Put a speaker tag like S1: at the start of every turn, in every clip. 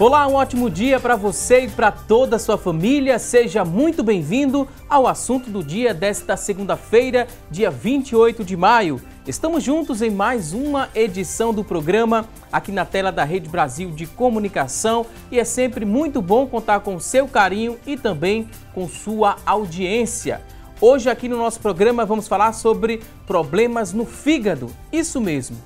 S1: Olá, um ótimo dia para você e para toda a sua família. Seja muito bem-vindo ao assunto do dia desta segunda-feira, dia 28 de maio. Estamos juntos em mais uma edição do programa aqui na tela da Rede Brasil de Comunicação e é sempre muito bom contar com o seu carinho e também com sua audiência. Hoje aqui no nosso programa vamos falar sobre problemas no fígado, isso mesmo.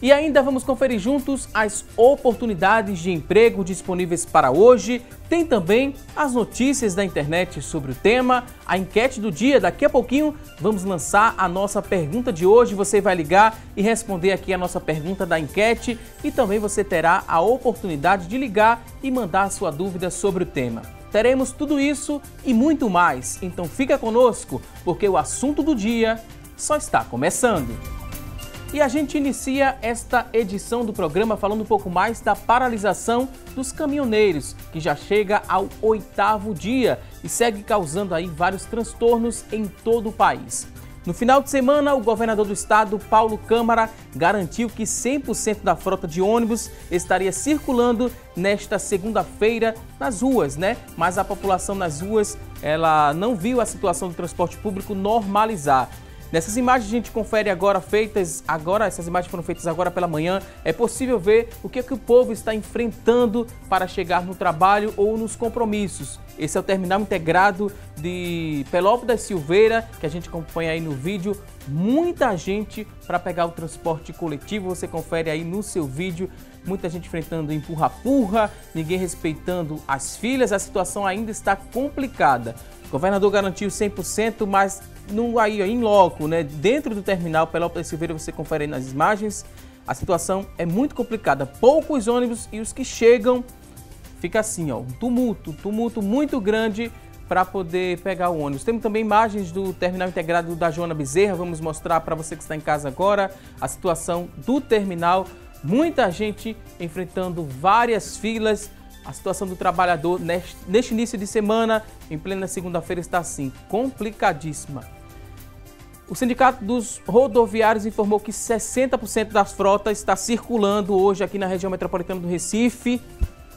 S1: E ainda vamos conferir juntos as oportunidades de emprego disponíveis para hoje. Tem também as notícias da internet sobre o tema, a enquete do dia. Daqui a pouquinho vamos lançar a nossa pergunta de hoje. Você vai ligar e responder aqui a nossa pergunta da enquete e também você terá a oportunidade de ligar e mandar a sua dúvida sobre o tema. Teremos tudo isso e muito mais. Então fica conosco, porque o assunto do dia só está começando. E a gente inicia esta edição do programa falando um pouco mais da paralisação dos caminhoneiros, que já chega ao 8º dia e segue causando aí vários transtornos em todo o país. No final de semana, o governador do estado, Paulo Câmara, garantiu que 100% da frota de ônibus estaria circulando nesta segunda-feira nas ruas, né? Mas a população nas ruas, ela não viu a situação do transporte público normalizar. Nessas imagens a gente confere essas imagens foram feitas agora pela manhã, é possível ver o que o povo está enfrentando para chegar no trabalho ou nos compromissos. Esse é o terminal integrado de Pelópolis da Silveira, que a gente acompanha aí no vídeo. Muita gente para pegar o transporte coletivo, você confere aí no seu vídeo. Muita gente enfrentando empurra-purra, ninguém respeitando as filas, a situação ainda está complicada. O governador garantiu 100%, mas em loco, né? Dentro do terminal Pelópolis da Silveira, você confere aí nas imagens, a situação é muito complicada. Poucos ônibus e os que chegam, fica assim, ó, um tumulto muito grande para poder pegar o ônibus. Temos também imagens do terminal integrado da Joana Bezerra, vamos mostrar para você que está em casa agora a situação do terminal. Muita gente enfrentando várias filas. A situação do trabalhador neste início de semana, em plena segunda-feira, está assim, complicadíssima. O Sindicato dos Rodoviários informou que 60% das frotas está circulando hoje aqui na região metropolitana do Recife,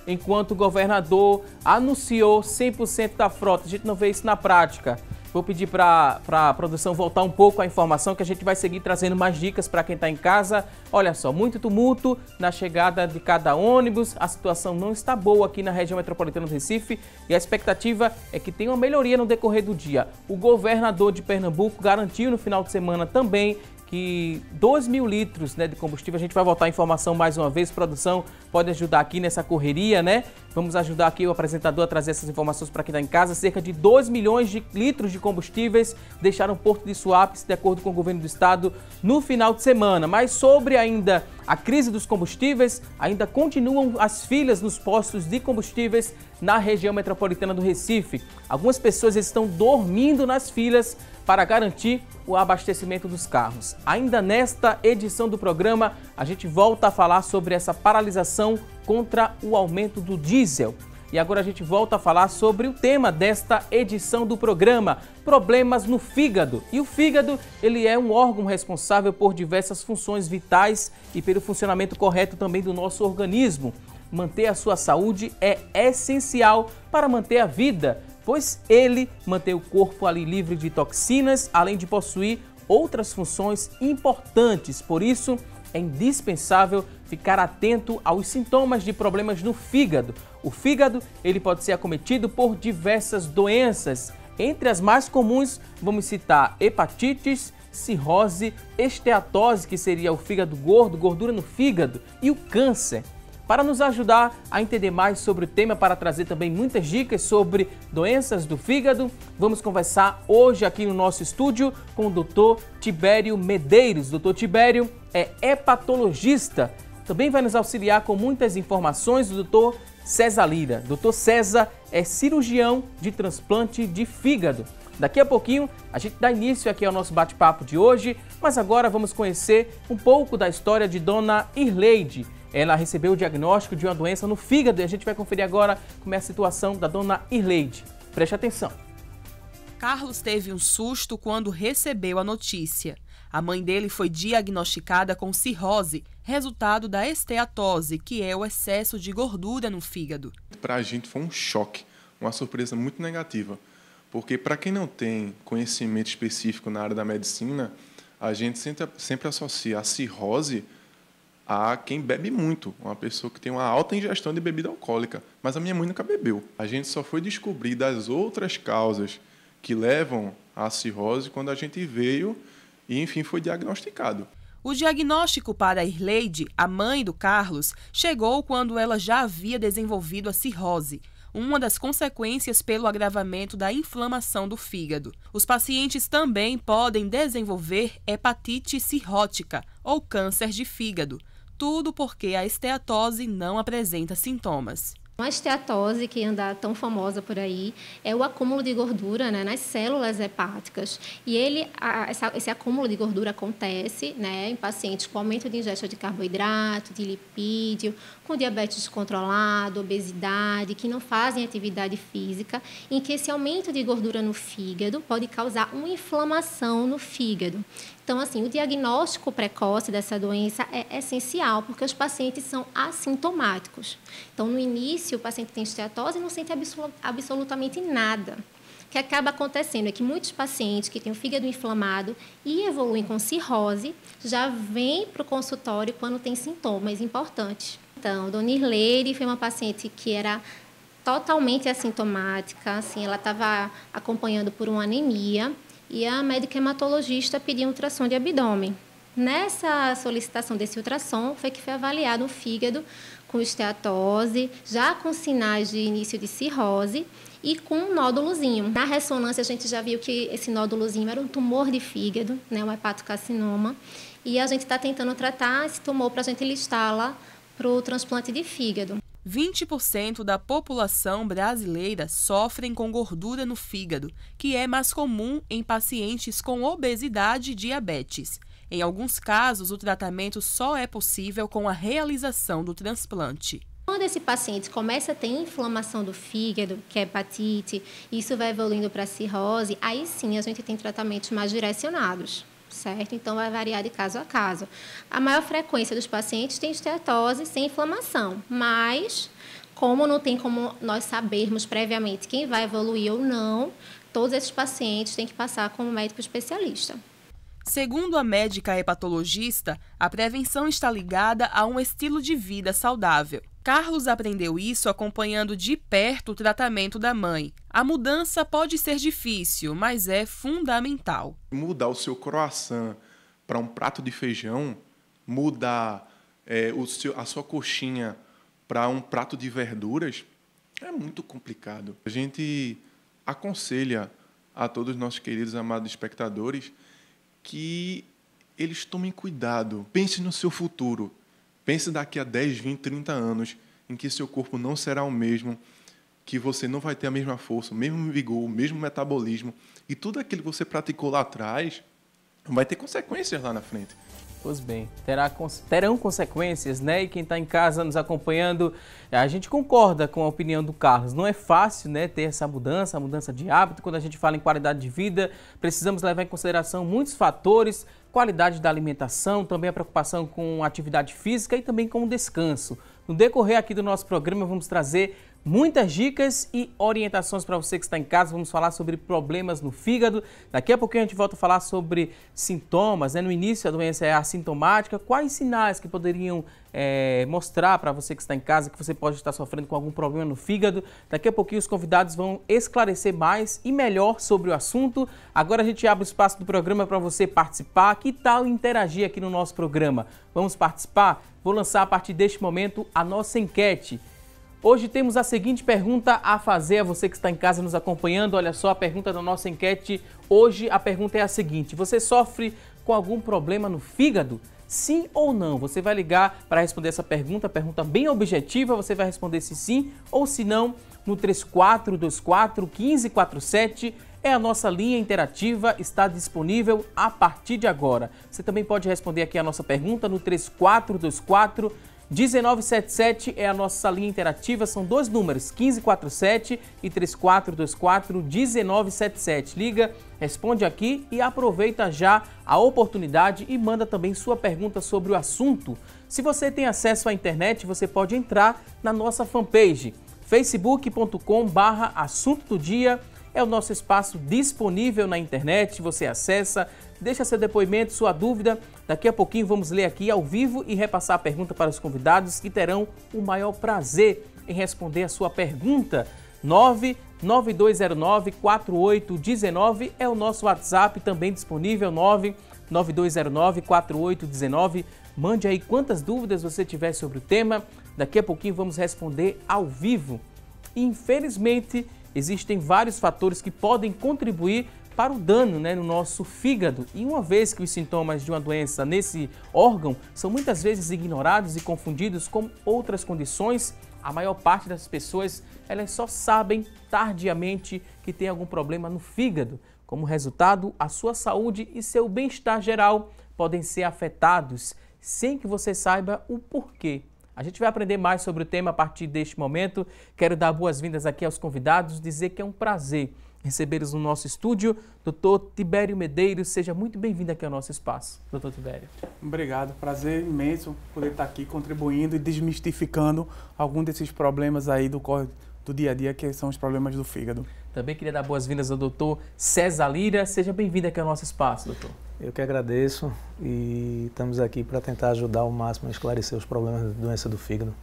S1: enquanto o governador anunciou 100% da frota. A gente não vê isso na prática. Vou pedir para a produção voltar um pouco a informação, que a gente vai seguir trazendo mais dicas para quem está em casa. Olha só, muito tumulto na chegada de cada ônibus. A situação não está boa aqui na região metropolitana do Recife e a expectativa é que tenha uma melhoria no decorrer do dia. O governador de Pernambuco garantiu no final de semana também que 2.000 litros, né, de combustível. A gente vai voltar a informação mais uma vez. Produção pode ajudar aqui nessa correria, né? Vamos ajudar aqui o apresentador a trazer essas informações para quem está em casa. Cerca de 2 milhões de litros de combustíveis deixaram o Porto de Suape, de acordo com o governo do estado, no final de semana. Mas sobre ainda a crise dos combustíveis, ainda continuam as filas nos postos de combustíveis na região metropolitana do Recife. Algumas pessoas estão dormindo nas filas para garantir o abastecimento dos carros. Ainda nesta edição do programa, a gente volta a falar sobre essa paralisação contra o aumento do diesel. E agora a gente volta a falar sobre o tema desta edição do programa, problemas no fígado. E o fígado, ele é um órgão responsável por diversas funções vitais e pelo funcionamento correto também do nosso organismo. Manter a sua saúde é essencial para manter a vida, pois ele mantém o corpo ali livre de toxinas, além de possuir outras funções importantes. Por isso, é indispensável ficar atento aos sintomas de problemas no fígado. O fígado, ele pode ser acometido por diversas doenças. Entre as mais comuns, vamos citar hepatites, cirrose, esteatose, que seria o fígado gordo, gordura no fígado, e o câncer. Para nos ajudar a entender mais sobre o tema, para trazer também muitas dicas sobre doenças do fígado, vamos conversar hoje aqui no nosso estúdio com o Dr. Tibério Medeiros. Dr. Tibério é hepatologista, também vai nos auxiliar com muitas informações o Dr. César Lira. Dr. César é cirurgião de transplante de fígado. Daqui a pouquinho a gente dá início aqui ao nosso bate-papo de hoje, mas agora vamos conhecer um pouco da história de Dona Irleide. Ela recebeu o diagnóstico de uma doença no fígado e a gente vai conferir agora como é a situação da Dona Irleide. Preste atenção.
S2: Carlos teve um susto quando recebeu a notícia. A mãe dele foi diagnosticada com cirrose, resultado da esteatose, que é o excesso de gordura no fígado.
S3: Para a gente foi um choque, uma surpresa muito negativa, porque para quem não tem conhecimento específico na área da medicina, a gente sempre associa a cirrose a quem bebe muito, uma pessoa que tem uma alta ingestão de bebida alcoólica. Mas a minha mãe nunca bebeu. A gente só foi descobrir das outras causas que levam à cirrose quando a gente veio e, enfim, foi diagnosticado.
S2: O diagnóstico para a Irleide, a mãe do Carlos, chegou quando ela já havia desenvolvido a cirrose, uma das consequências pelo agravamento da inflamação do fígado. Os pacientes também podem desenvolver hepatite cirrótica ou câncer de fígado, tudo porque a esteatose não apresenta sintomas.
S4: A esteatose, que anda tão famosa por aí, é o acúmulo de gordura, né, nas células hepáticas. E esse acúmulo de gordura acontece, né, em pacientes com aumento de ingesta de carboidrato, de lipídio, com diabetes descontrolado, obesidade, que não fazem atividade física, em que esse aumento de gordura no fígado pode causar uma inflamação no fígado. Então, assim, o diagnóstico precoce dessa doença é essencial, porque os pacientes são assintomáticos. Então, no início, o paciente tem esteatose e não sente absolutamente nada. O que acaba acontecendo é que muitos pacientes que têm o fígado inflamado e evoluem com cirrose já vêm para o consultório quando tem sintomas importantes. Então, Dona Irleide foi uma paciente que era totalmente assintomática, assim, ela estava acompanhando por uma anemia, e a médica hematologista pediu um ultrassom de abdômen. Nessa solicitação desse ultrassom, foi que foi avaliado o fígado com esteatose, já com sinais de início de cirrose e com um nódulozinho. Na ressonância, a gente já viu que esse nódulozinho era um tumor de fígado, né, um hepatocarcinoma, e a gente está tentando tratar esse tumor para a gente listá-la para o transplante de fígado.
S2: 20% da população brasileira sofrem com gordura no fígado, que é mais comum em pacientes com obesidade e diabetes. Em alguns casos, o tratamento só é possível com a realização do transplante.
S4: Quando esse paciente começa a ter inflamação do fígado, que é hepatite, isso vai evoluindo para cirrose, aí sim a gente tem tratamentos mais direcionados. Certo? Então, vai variar de caso a caso. A maior frequência dos pacientes tem esteatose sem inflamação, mas, como não tem como nós sabermos previamente quem vai evoluir ou não, todos esses pacientes têm que passar com um médico especialista.
S2: Segundo a médica hepatologista, a prevenção está ligada a um estilo de vida saudável. Carlos aprendeu isso acompanhando de perto o tratamento da mãe. A mudança pode ser difícil, mas é fundamental.
S3: Mudar o seu croissant para um prato de feijão, mudar a sua coxinha para um prato de verduras, é muito complicado. A gente aconselha a todos os nossos queridos amados espectadores que eles tomem cuidado. Pense no seu futuro. Pense daqui a 10, 20, 30 anos em que seu corpo não será o mesmo, que você não vai ter a mesma força, o mesmo vigor, o mesmo metabolismo. E tudo aquilo que você praticou lá atrás vai ter consequências lá na frente.
S1: Pois bem, terão consequências, né? E quem está em casa nos acompanhando, a gente concorda com a opinião do Carlos. Não é fácil, né, ter essa mudança, a mudança de hábito. Quando a gente fala em qualidade de vida, precisamos levar em consideração muitos fatores, qualidade da alimentação, também a preocupação com atividade física e também com o descanso. No decorrer aqui do nosso programa, vamos trazer muitas dicas e orientações para você que está em casa. Vamos falar sobre problemas no fígado. Daqui a pouquinho a gente volta a falar sobre sintomas, né? No início a doença é assintomática. Quais sinais que poderiam mostrar para você que está em casa que você pode estar sofrendo com algum problema no fígado? Daqui a pouquinho os convidados vão esclarecer mais e melhor sobre o assunto. Agora a gente abre o espaço do programa para você participar. Que tal interagir aqui no nosso programa? Vamos participar? Vou lançar a partir deste momento a nossa enquete. Hoje temos a seguinte pergunta a fazer a você que está em casa nos acompanhando. Olha só a pergunta da nossa enquete. Hoje a pergunta é a seguinte: você sofre com algum problema no fígado? Sim ou não? Você vai ligar para responder essa pergunta bem objetiva. Você vai responder se sim ou se não no 3424-1547. É a nossa linha interativa, está disponível a partir de agora. Você também pode responder aqui a nossa pergunta no 3424 1977 é a nossa linha interativa, são 2 números, 1547 e 3424-1977. Liga, responde aqui e aproveita já a oportunidade e manda também sua pergunta sobre o assunto. Se você tem acesso à internet, você pode entrar na nossa fanpage, facebook.com/assunto do dia. É o nosso espaço disponível na internet, você acessa, deixa seu depoimento, sua dúvida. Daqui a pouquinho vamos ler aqui ao vivo e repassar a pergunta para os convidados que terão o maior prazer em responder a sua pergunta. 99209-4819 é o nosso WhatsApp, também disponível, 99209-4819. Mande aí quantas dúvidas você tiver sobre o tema. Daqui a pouquinho vamos responder ao vivo. E, infelizmente, existem vários fatores que podem contribuir para o dano, no nosso fígado. E uma vez que os sintomas de uma doença nesse órgão são muitas vezes ignorados e confundidos com outras condições, a maior parte das pessoas elas só sabem tardiamente que tem algum problema no fígado. Como resultado, a sua saúde e seu bem-estar geral podem ser afetados sem que você saiba o porquê. A gente vai aprender mais sobre o tema a partir deste momento. Quero dar boas-vindas aqui aos convidados, dizer que é um prazer recebê-los no nosso estúdio. Dr. Tibério Medeiros, seja muito bem-vindo aqui ao nosso espaço. Dr. Tibério.
S5: Obrigado, prazer imenso poder estar aqui contribuindo e desmistificando algum desses problemas aí do dia a dia, que são os problemas do fígado.
S1: Também queria dar boas-vindas ao Dr. César Lira. Seja bem-vindo aqui ao nosso espaço, doutor.
S6: Eu que agradeço e estamos aqui para tentar ajudar ao máximo a esclarecer os problemas da doença do fígado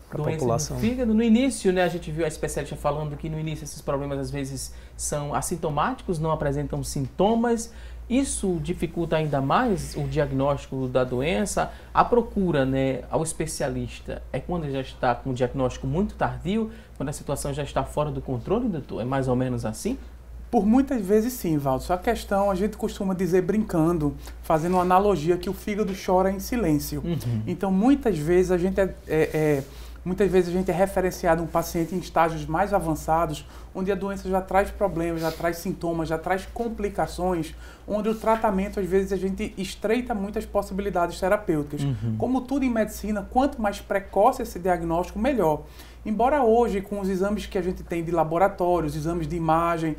S6: para a população.
S1: Doença do fígado, no início, a gente viu a especialista falando que no início esses problemas às vezes são assintomáticos, não apresentam sintomas. Isso dificulta ainda mais o diagnóstico da doença. A procura, ao especialista é quando já está com um diagnóstico muito tardio, quando a situação já está fora do controle, doutor? É mais ou menos assim?
S5: Por muitas vezes sim, Valdo. Só a questão, a gente costuma dizer brincando, fazendo uma analogia, que o fígado chora em silêncio. Então, muitas vezes a gente é referenciado um paciente em estágios mais avançados, onde a doença já traz problemas, já traz sintomas, já traz complicações, onde o tratamento, às vezes, a gente estreita muitas possibilidades terapêuticas. Como tudo em medicina, quanto mais precoce esse diagnóstico, melhor. Embora hoje, com os exames que a gente tem de laboratório, os exames de imagem,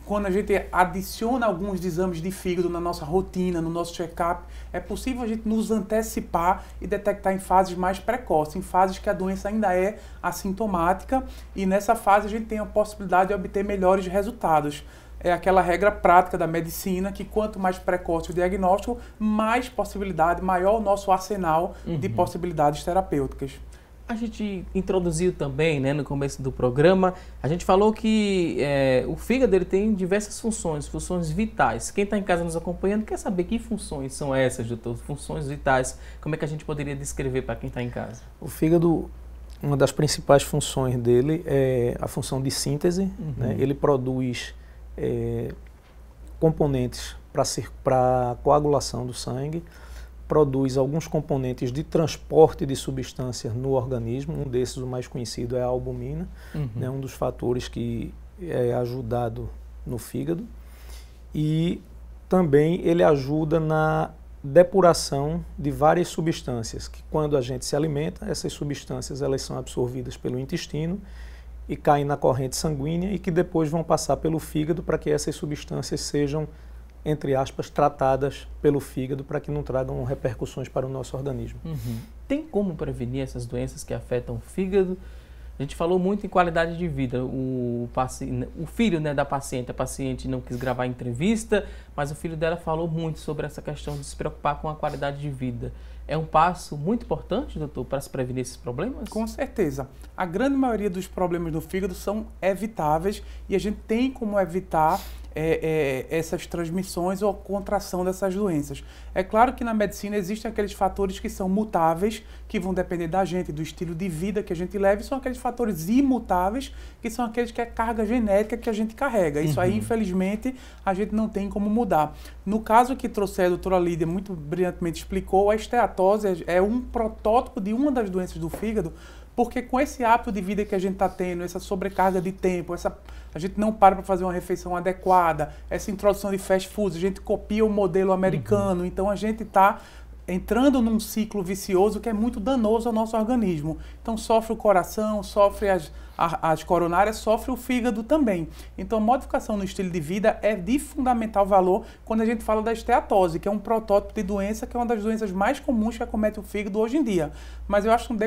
S5: quando a gente adiciona alguns exames de fígado na nossa rotina, no nosso check-up, é possível a gente nos antecipar e detectar em fases mais precoces, em fases que a doença ainda é assintomática, e nessa fase a gente tem a possibilidade de obter melhores resultados. É aquela regra prática da medicina que quanto mais precoce o diagnóstico, mais possibilidade, maior o nosso arsenal de possibilidades terapêuticas.
S1: A gente introduziu também, no começo do programa, a gente falou que o fígado ele tem diversas funções vitais. Quem está em casa nos acompanhando quer saber que funções são essas, doutor? Funções vitais. Como é que a gente poderia descrever para quem está em casa?
S6: O fígado, uma das principais funções dele é a função de síntese. Ele produz componentes para a coagulação do sangue, produz alguns componentes de transporte de substâncias no organismo. Um desses, o mais conhecido, é a albumina, um dos fatores que é ajudado no fígado. E também ele ajuda na depuração de várias substâncias, que quando a gente se alimenta, essas substâncias elas são absorvidas pelo intestino e caem na corrente sanguínea e que depois vão passar pelo fígado para que essas substâncias sejam, entre aspas, tratadas pelo fígado para que não tragam repercussões para o nosso organismo.
S1: Tem como prevenir essas doenças que afetam o fígado? A gente falou muito em qualidade de vida. O filho da paciente, a paciente não quis gravar a entrevista, mas o filho dela falou muito sobre essa questão de se preocupar com a qualidade de vida. É um passo muito importante, doutor, para se prevenir esses problemas?
S5: Com certeza. A grande maioria dos problemas do fígado são evitáveis e a gente tem como evitar essas transmissões ou contração dessas doenças. É claro que na medicina existem aqueles fatores que são mutáveis, que vão depender da gente, do estilo de vida que a gente leva, e são aqueles fatores imutáveis, que são aqueles que é carga genética que a gente carrega. Isso aí, infelizmente, a gente não tem como mudar. No caso que trouxe a doutora Lídia, muito brilhantemente explicou, a esteatose é um protótipo de uma das doenças do fígado, porque com esse hábito de vida que a gente está tendo, essa sobrecarga de tempo, a gente não para fazer uma refeição adequada, essa introdução de fast foods, a gente copia o modelo americano, então a gente está entrando num ciclo vicioso que é muito danoso ao nosso organismo. Então sofre o coração, sofre as coronárias, sofre o fígado também. Então a modificação no estilo de vida é de fundamental valor quando a gente fala da esteatose, que é um protótipo de doença, que é uma das doenças mais comuns que acomete o fígado hoje em dia. Mas eu acho que no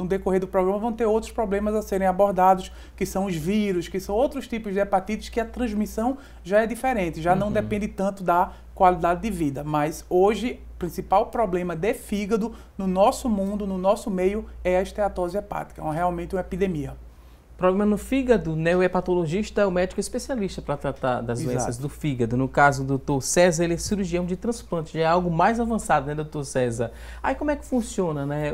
S5: decorrer do programa vão ter outros problemas a serem abordados, que são os vírus, que são outros tipos de hepatites, que a transmissão já é diferente, já não depende tanto da qualidade de vida. Mas hoje, o principal problema de fígado no nosso mundo, no nosso meio, é a esteatose hepática. É realmente uma epidemia.
S1: Problema no fígado, né? O hepatologista é o médico especialista para tratar das doenças do fígado. No caso do Dr. César, ele é cirurgião de transplante, já é algo mais avançado, né, Dr. César? Aí como é que funciona, né?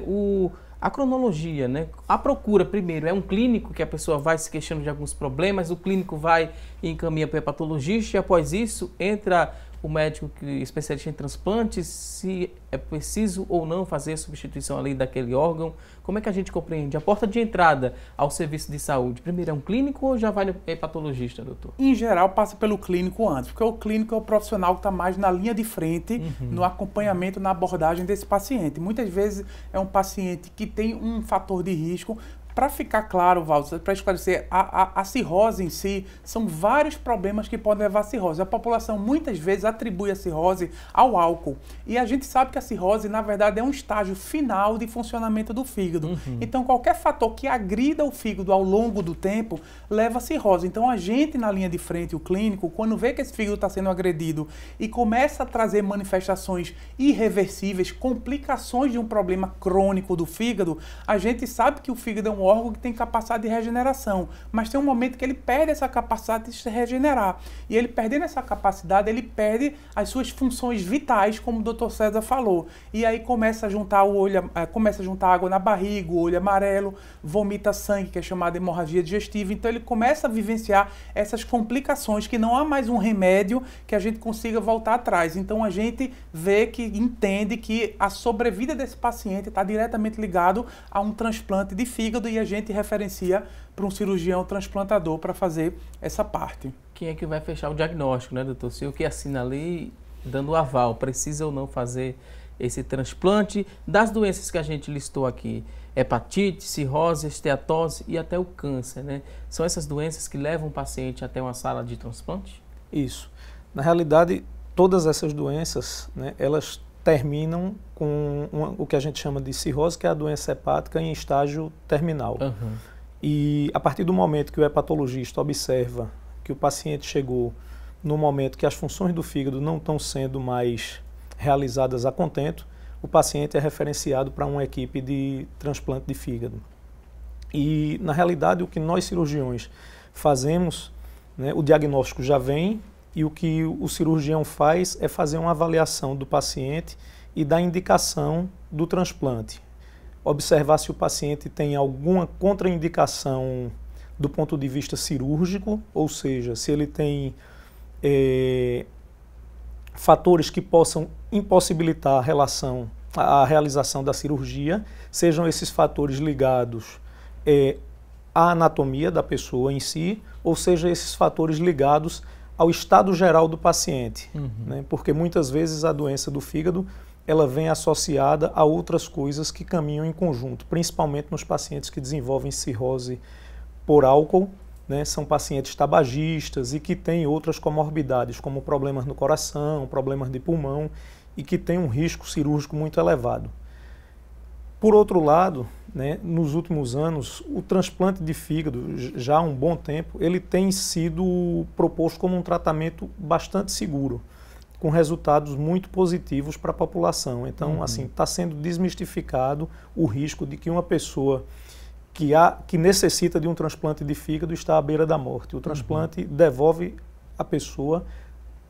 S1: A cronologia, né? A procura, primeiro, é um clínico que a pessoa vai se queixando de alguns problemas, o clínico vai e encaminha para o hepatologista e após isso entra o médico especialista em transplantes, se é preciso ou não fazer a substituição ali daquele órgão. Como é que a gente compreende a porta de entrada ao serviço de saúde? Primeiro é um clínico ou já vai no hepatologista, doutor?
S5: Em geral, passa pelo clínico antes, porque o clínico é o profissional que está mais na linha de frente, no acompanhamento, na abordagem desse paciente. Muitas vezes é um paciente que tem um fator de risco. Para ficar claro, Valdo, para esclarecer, a cirrose em si, são vários problemas que podem levar à cirrose. A população muitas vezes atribui a cirrose ao álcool. E a gente sabe que a cirrose, na verdade, é um estágio final de funcionamento do fígado. Então, qualquer fator que agrida o fígado ao longo do tempo, leva à cirrose. Então, a gente, na linha de frente, o clínico, quando vê que esse fígado está sendo agredido e começa a trazer manifestações irreversíveis, complicações de um problema crônico do fígado, a gente sabe que o fígado é um órgão que tem capacidade de regeneração, mas tem um momento que ele perde essa capacidade de se regenerar. E ele perdendo essa capacidade, ele perde as suas funções vitais, como o Dr. César falou. E aí começa a juntar água na barriga, o olho amarelo, vomita sangue, que é chamada hemorragia digestiva. Então ele começa a vivenciar essas complicações que não há mais um remédio que a gente consiga voltar atrás. Então a gente vê que entende que a sobrevida desse paciente está diretamente ligado a um transplante de fígado e a gente referencia para um cirurgião transplantador para fazer essa parte.
S1: Quem é que vai fechar o diagnóstico, né, doutor? Se o que assina ali, dando o aval, precisa ou não fazer esse transplante das doenças que a gente listou aqui, hepatite, cirrose, esteatose e até o câncer, né? São essas doenças que levam o paciente até uma sala de transplante?
S6: Isso. Na realidade, todas essas doenças, né, elas terminam com o que a gente chama de cirrose, que é a doença hepática em estágio terminal. E a partir do momento que o hepatologista observa que o paciente chegou no momento que as funções do fígado não estão sendo mais realizadas a contento, o paciente é referenciado para uma equipe de transplante de fígado. E, na realidade, o que nós cirurgiões fazemos, né, o diagnóstico já vem, e o que o cirurgião faz é fazer uma avaliação do paciente e da indicação do transplante. Observar se o paciente tem alguma contraindicação do ponto de vista cirúrgico, ou seja, se ele tem fatores que possam impossibilitar a realização da cirurgia, sejam esses fatores ligados à anatomia da pessoa em si, ou seja, esses fatores ligados ao estado geral do paciente, né? Porque muitas vezes a doença do fígado ela vem associada a outras coisas que caminham em conjunto, principalmente nos pacientes que desenvolvem cirrose por álcool, né? São pacientes tabagistas e que têm outras comorbidades, como problemas no coração, problemas de pulmão e que têm um risco cirúrgico muito elevado. Por outro lado, né, nos últimos anos, o transplante de fígado, já há um bom tempo, ele tem sido proposto como um tratamento bastante seguro, com resultados muito positivos para a população. Então, assim, está sendo desmistificado o risco de que uma pessoa que necessita de um transplante de fígado está à beira da morte. O transplante devolve a pessoa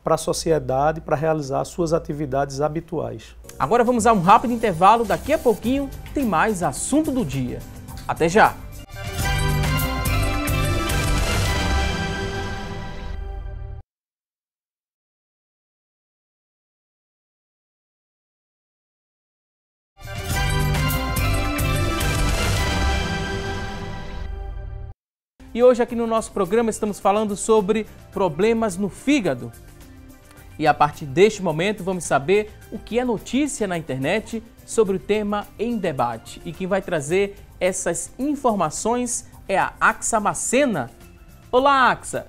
S6: para a sociedade, para realizar suas atividades habituais.
S1: Agora vamos a um rápido intervalo, daqui a pouquinho tem mais assunto do dia. Até já! E hoje aqui no nosso programa estamos falando sobre problemas no fígado. E a partir deste momento vamos saber o que é notícia na internet sobre o tema em debate. E quem vai trazer essas informações é a Axa Macena. Olá, Axa!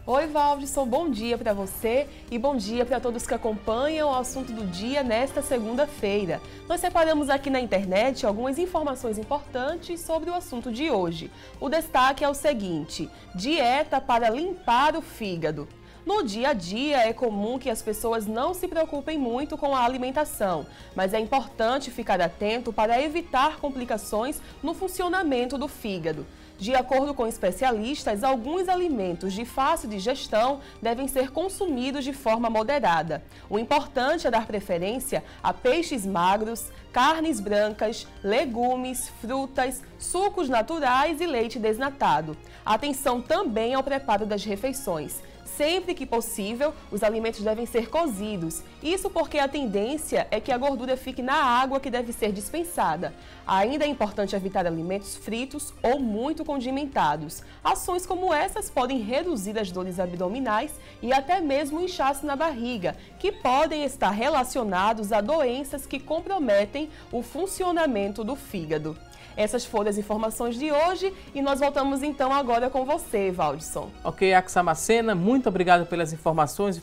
S2: Oi, Valdisson, bom dia para você e bom dia para todos que acompanham o assunto do dia nesta segunda-feira. Nós separamos aqui na internet algumas informações importantes sobre o assunto de hoje. O destaque é o seguinte: dieta para limpar o fígado. No dia a dia, é comum que as pessoas não se preocupem muito com a alimentação, mas é importante ficar atento para evitar complicações no funcionamento do fígado. De acordo com especialistas, alguns alimentos de fácil digestão devem ser consumidos de forma moderada. O importante é dar preferência a peixes magros, carnes brancas, legumes, frutas, sucos naturais e leite desnatado. Atenção também ao preparo das refeições. Sempre que possível, os alimentos devem ser cozidos. Isso porque a tendência é que a gordura fique na água que deve ser dispensada. Ainda é importante evitar alimentos fritos ou muito condimentados. Ações como essas podem reduzir as dores abdominais e até mesmo o inchaço na barriga, que podem estar relacionados a doenças que comprometem o funcionamento do fígado. Essas foram as informações de hoje e nós voltamos então agora com você, Valdisson.
S1: Ok, Axa Macena, muito obrigado pelas informações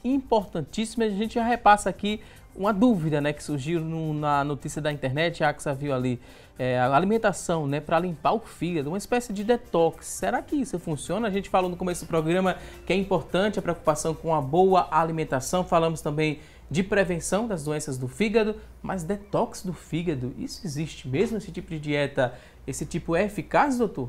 S1: importantíssimas. A gente já repassa aqui uma dúvida, né, que surgiu na notícia da internet. A Axa viu ali a alimentação, né, para limpar o fígado, uma espécie de detox. Será que isso funciona? A gente falou no começo do programa que é importante a preocupação com a boa alimentação. Falamos também de prevenção das doenças do fígado, mas detox do fígado, isso existe mesmo? Esse tipo de dieta, esse tipo é eficaz, doutor?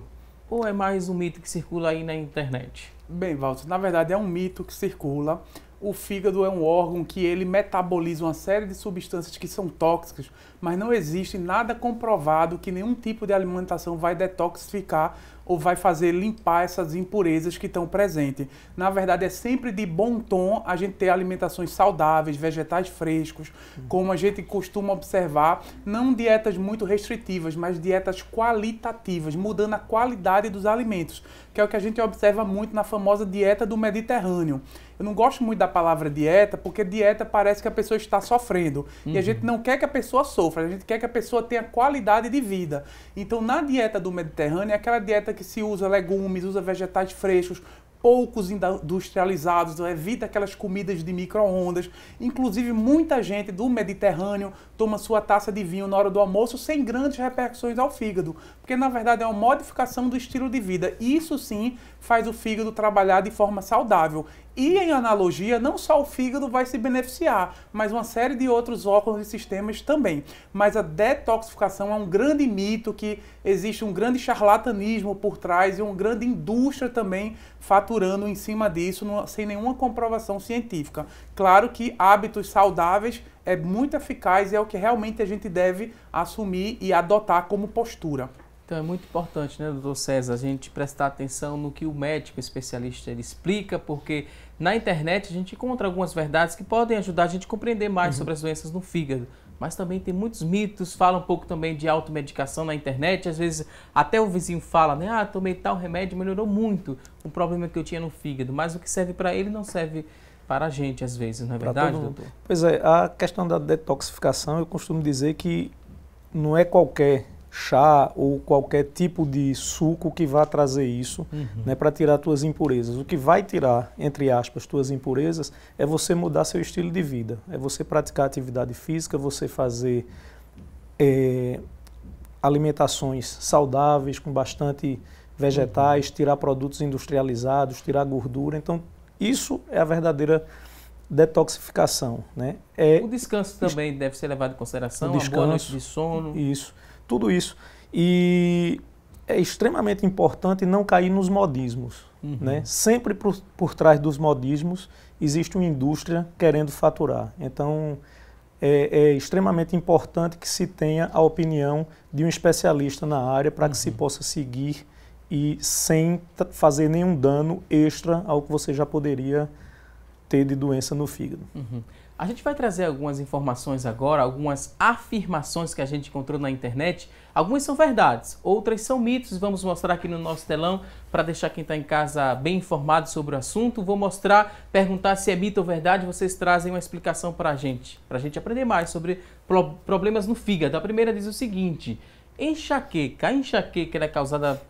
S1: Ou é mais um mito que circula aí na internet?
S5: Bem, Walter, na verdade é um mito que circula. O fígado é um órgão que ele metaboliza uma série de substâncias que são tóxicas, mas não existe nada comprovado que nenhum tipo de alimentação vai detoxificar ou vai fazer limpar essas impurezas que estão presentes. Na verdade, é sempre de bom tom a gente ter alimentações saudáveis, vegetais frescos, como a gente costuma observar, não dietas muito restritivas, mas dietas qualitativas, mudando a qualidade dos alimentos, que é o que a gente observa muito na famosa dieta do Mediterrâneo. Eu não gosto muito da palavra dieta, porque dieta parece que a pessoa está sofrendo. E a gente não quer que a pessoa sofra, a gente quer que a pessoa tenha qualidade de vida. Então, na dieta do Mediterrâneo, é aquela dieta que se usa legumes, usa vegetais frescos, poucos industrializados, evita aquelas comidas de micro-ondas. Inclusive, muita gente do Mediterrâneo toma sua taça de vinho na hora do almoço sem grandes repercussões ao fígado, porque na verdade é uma modificação do estilo de vida. Isso sim faz o fígado trabalhar de forma saudável. E em analogia, não só o fígado vai se beneficiar, mas uma série de outros órgãos e sistemas também. Mas a detoxificação é um grande mito, que existe um grande charlatanismo por trás e uma grande indústria também faturando em cima disso, sem nenhuma comprovação científica. Claro que hábitos saudáveis é muito eficaz e é o que realmente a gente deve assumir e adotar como postura.
S1: Então é muito importante, né, doutor César, a gente prestar atenção no que o médico especialista ele explica, porque na internet a gente encontra algumas verdades que podem ajudar a gente a compreender mais sobre as doenças no fígado. Mas também tem muitos mitos, fala um pouco também de automedicação na internet, às vezes até o vizinho fala, né, tomei tal remédio, melhorou muito o problema que eu tinha no fígado, mas o que serve para ele não serve para a gente às vezes, não é verdade, doutor?
S6: Pois é, a questão da detoxificação, eu costumo dizer que não é qualquer chá ou qualquer tipo de suco que vai trazer isso, né, para tirar tuas impurezas. O que vai tirar, entre aspas, tuas impurezas é você mudar seu estilo de vida, é você praticar atividade física, você fazer alimentações saudáveis, com bastante vegetais, tirar produtos industrializados, tirar gordura. Então, isso é a verdadeira detoxificação, né?
S1: O descanso também deve ser levado em consideração, a boa noite de sono.
S6: Isso. Tudo isso. E é extremamente importante não cair nos modismos. Né? Sempre por trás dos modismos existe uma indústria querendo faturar. Então, é extremamente importante que se tenha a opinião de um especialista na área para que se possa seguir e sem fazer nenhum dano extra ao que você já poderia ter de doença no fígado.
S1: A gente vai trazer algumas informações agora, algumas afirmações que a gente encontrou na internet. Algumas são verdades, outras são mitos. Vamos mostrar aqui no nosso telão para deixar quem está em casa bem informado sobre o assunto. Vou mostrar, perguntar se é mito ou verdade. Vocês trazem uma explicação para a gente aprender mais sobre problemas no fígado. A primeira diz o seguinte: enxaqueca. A enxaqueca é causada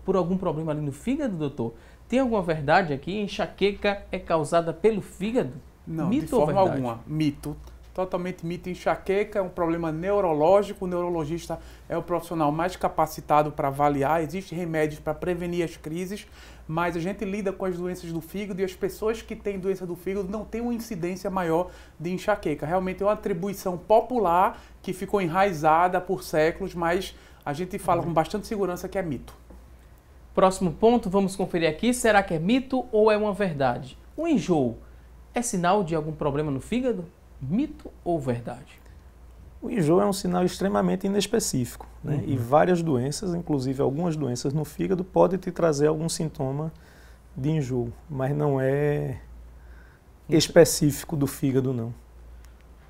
S1: por algum problema ali no fígado, doutor? Tem alguma verdade aqui? Enxaqueca é causada pelo fígado?
S5: Não,
S1: mito
S5: de forma
S1: ou verdade?
S5: alguma. Mito. Totalmente mito. Enxaqueca é um problema neurológico. O neurologista é o profissional mais capacitado para avaliar. Existem remédios para prevenir as crises, mas a gente lida com as doenças do fígado e as pessoas que têm doença do fígado não têm uma incidência maior de enxaqueca. Realmente é uma atribuição popular que ficou enraizada por séculos, mas a gente fala com bastante segurança que é mito.
S1: Próximo ponto, vamos conferir aqui. Será que é mito ou é uma verdade? O enjoo é sinal de algum problema no fígado? Mito ou verdade?
S6: O enjoo é um sinal extremamente inespecífico, né? E várias doenças, inclusive algumas doenças no fígado, podem te trazer algum sintoma de enjoo, mas não é específico do fígado, não.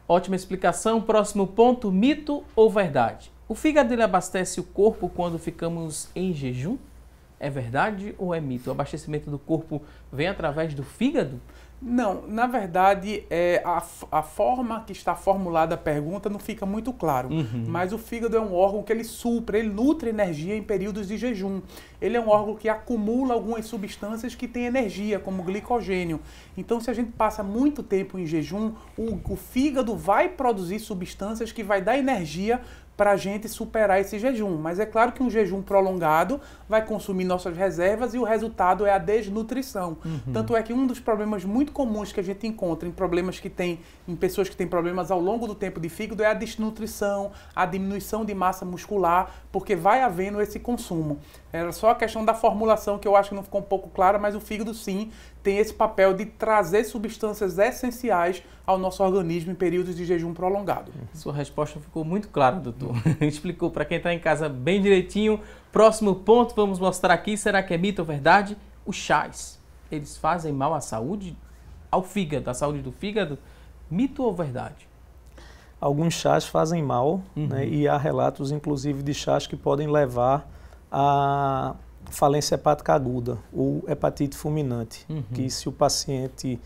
S1: Ótima explicação. Próximo ponto, mito ou verdade? O fígado ele abastece o corpo quando ficamos em jejum? É verdade ou é mito? O abastecimento do corpo vem através do fígado?
S5: Não, na verdade, a forma que está formulada a pergunta não fica muito claro. Mas o fígado é um órgão que ele supre, ele nutre energia em períodos de jejum. Ele é um órgão que acumula algumas substâncias que têm energia, como glicogênio. Então, se a gente passa muito tempo em jejum, o fígado vai produzir substâncias que vai dar energia para a gente superar esse jejum. Mas é claro que um jejum prolongado vai consumir nossas reservas e o resultado é a desnutrição. Tanto é que um dos problemas muito comuns que a gente encontra em pessoas que têm problemas ao longo do tempo de fígado é a desnutrição, a diminuição de massa muscular, porque vai havendo esse consumo. Era só a questão da formulação que eu acho que não ficou um pouco clara, mas o fígado sim tem esse papel de trazer substâncias essenciais ao nosso organismo em períodos de jejum prolongado.
S1: Sua resposta ficou muito clara, doutor. Explicou para quem está em casa bem direitinho. Próximo ponto, vamos mostrar aqui. Será que é mito ou verdade? Os chás, eles fazem mal à saúde? Ao fígado, à saúde do fígado? Mito ou verdade?
S6: Alguns chás fazem mal, né, e há relatos, inclusive, de chás que podem levar a falência hepática aguda, ou hepatite fulminante, que se o paciente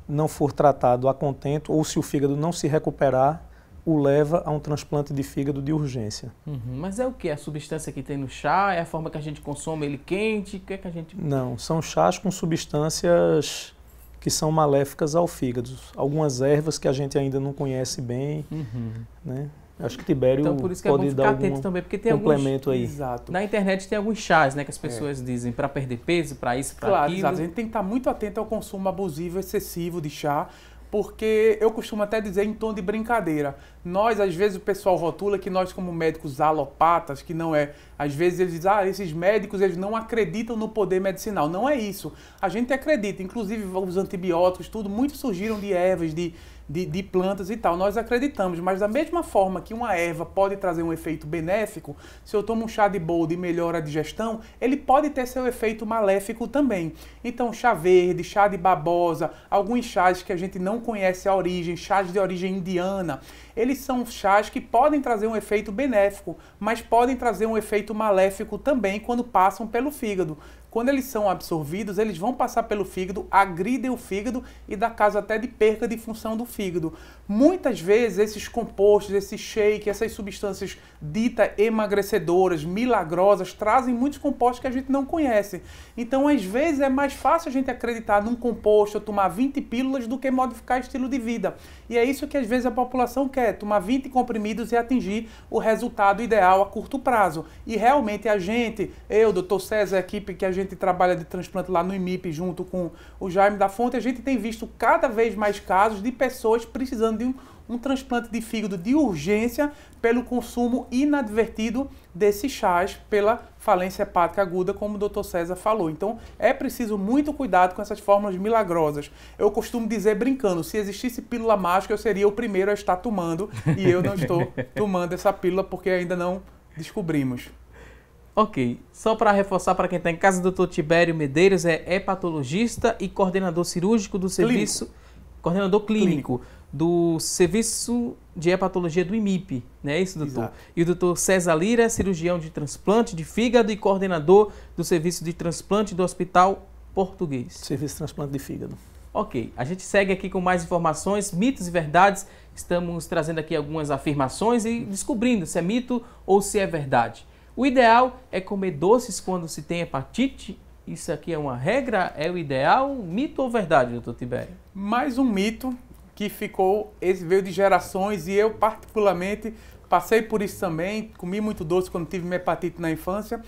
S6: não for tratado a contento, ou se o fígado não se recuperar, o leva a um transplante de fígado de urgência.
S1: Mas é o que? A substância que tem no chá? É a forma que a gente consome ele quente? O que é que a gente...
S6: Não, são chás com substâncias que são maléficas ao fígado. Algumas ervas que a gente ainda não conhece bem, né? Acho que Tibério
S1: então, por isso que
S6: pode
S1: é bom ficar atento também, porque tem
S6: complemento aí.
S5: Exato.
S1: Na internet tem alguns chás, né, que as pessoas dizem para perder peso, para isso, para aquilo.
S5: Exato. A gente tem que estar muito atento ao consumo abusivo, excessivo de chá, porque eu costumo até dizer em tom de brincadeira. Nós, às vezes, o pessoal rotula que nós, como médicos alopatas, que não é... Às vezes eles dizem, esses médicos, eles não acreditam no poder medicinal. Não é isso. A gente acredita. Inclusive, os antibióticos, tudo, muito surgiram de ervas, de plantas e tal. Nós acreditamos, mas da mesma forma que uma erva pode trazer um efeito benéfico, se eu tomo um chá de boldo e melhora a digestão, ele pode ter seu efeito maléfico também. Então, chá verde, chá de babosa, alguns chás que a gente não conhece a origem, chás de origem indiana, eles são chás que podem trazer um efeito benéfico, mas podem trazer um efeito maléfico também quando passam pelo fígado. Quando eles são absorvidos, eles vão passar pelo fígado, agridem o fígado e dá caso até de perca de função do fígado. Muitas vezes esses compostos, esse shake, essas substâncias ditas emagrecedoras, milagrosas, trazem muitos compostos que a gente não conhece. Então, às vezes, é mais fácil a gente acreditar num composto, tomar 20 pílulas, do que modificar estilo de vida. E é isso que às vezes a população quer, tomar 20 comprimidos e atingir o resultado ideal a curto prazo. E realmente a gente, eu, Dr. César, a equipe que a gente trabalha de transplante lá no IMIP junto com o Jaime da Fonte, a gente tem visto cada vez mais casos de pessoas precisando de um transplante de fígado de urgência pelo consumo inadvertido desses chás, pela falência hepática aguda, como o Dr. César falou. Então, é preciso muito cuidado com essas fórmulas milagrosas. Eu costumo dizer, brincando, se existisse pílula mágica, eu seria o primeiro a estar tomando, e eu não estou tomando essa pílula porque ainda não descobrimos.
S1: Ok, só para reforçar para quem está em casa, o Dr. Tibério Medeiros é hepatologista e coordenador cirúrgico do serviço coordenador clínico do Serviço de Hepatologia do IMIP, não é isso, doutor?
S5: Exato.
S1: E o doutor César Lira, cirurgião de transplante de fígado e coordenador do Serviço de Transplante do Hospital Português.
S6: Serviço de transplante de fígado.
S1: Ok, a gente segue aqui com mais informações, mitos e verdades. Estamos trazendo aqui algumas afirmações e descobrindo se é mito ou se é verdade. O ideal é comer doces quando se tem hepatite? Isso aqui é uma regra? É o ideal? Mito ou verdade, doutor Tibério?
S5: Mais um mito que ficou, esse veio de gerações e eu particularmente passei por isso também, comi muito doce quando tive minha hepatite na infância.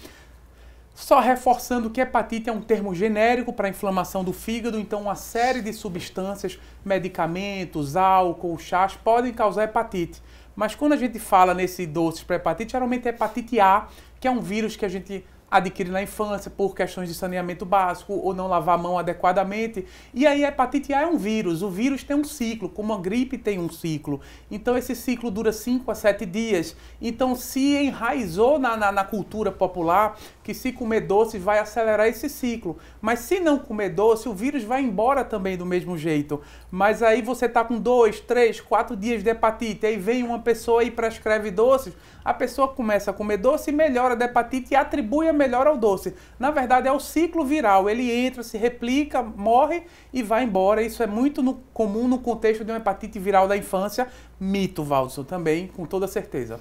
S5: Só reforçando que hepatite é um termo genérico para inflamação do fígado, então uma série de substâncias, medicamentos, álcool, chás podem causar hepatite. Mas quando a gente fala nesse doce para hepatite, geralmente é hepatite A, que é um vírus que a gente adquire na infância por questões de saneamento básico ou não lavar a mão adequadamente. E aí a hepatite A é um vírus. O vírus tem um ciclo, como a gripe tem um ciclo. Então esse ciclo dura 5 a 7 dias. Então se enraizou na cultura popular que se comer doce vai acelerar esse ciclo. Mas se não comer doce, o vírus vai embora também do mesmo jeito. Mas aí você está com 2, 3, 4 dias de hepatite, aí vem uma pessoa e prescreve doces, a pessoa começa a comer doce e melhora da hepatite e atribui a melhora ao doce. Na verdade é o ciclo viral, ele entra, se replica, morre e vai embora. Isso é muito comum no contexto de uma hepatite viral da infância. Mito, Valdson, também, com toda certeza.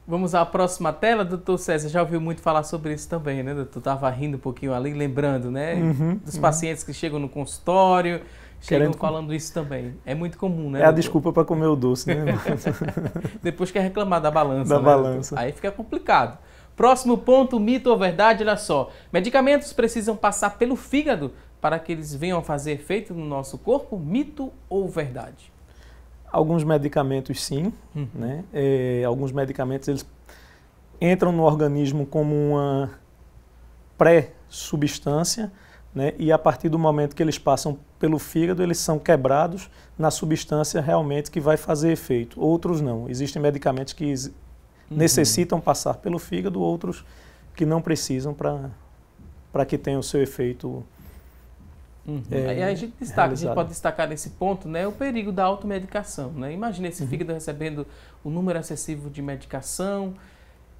S1: Vamos à próxima tela, doutor César. Já ouviu muito falar sobre isso também, né, doutor? Estava rindo um pouquinho ali, lembrando, né? Dos pacientes que chegam no consultório, chegam falando isso também. É muito comum, né?
S6: É a desculpa para comer o doce, né?
S1: Depois quer reclamar da balança.
S6: Da
S1: né,
S6: balança.
S1: Doutor? Aí fica complicado. Próximo ponto, mito ou verdade, olha só. Medicamentos precisam passar pelo fígado para que eles venham a fazer efeito no nosso corpo? Mito ou verdade?
S6: Alguns medicamentos sim, né? Alguns medicamentos eles entram no organismo como uma pré-substância, né? E a partir do momento que eles passam pelo fígado, eles são quebrados na substância realmente que vai fazer efeito. Outros não. Existem medicamentos que necessitam passar pelo fígado, outros que não precisam para que tenha o seu efeito.
S1: Aí a gente pode destacar nesse ponto, né, o perigo da automedicação, né? Imagina esse fígado recebendo um número excessivo de medicação.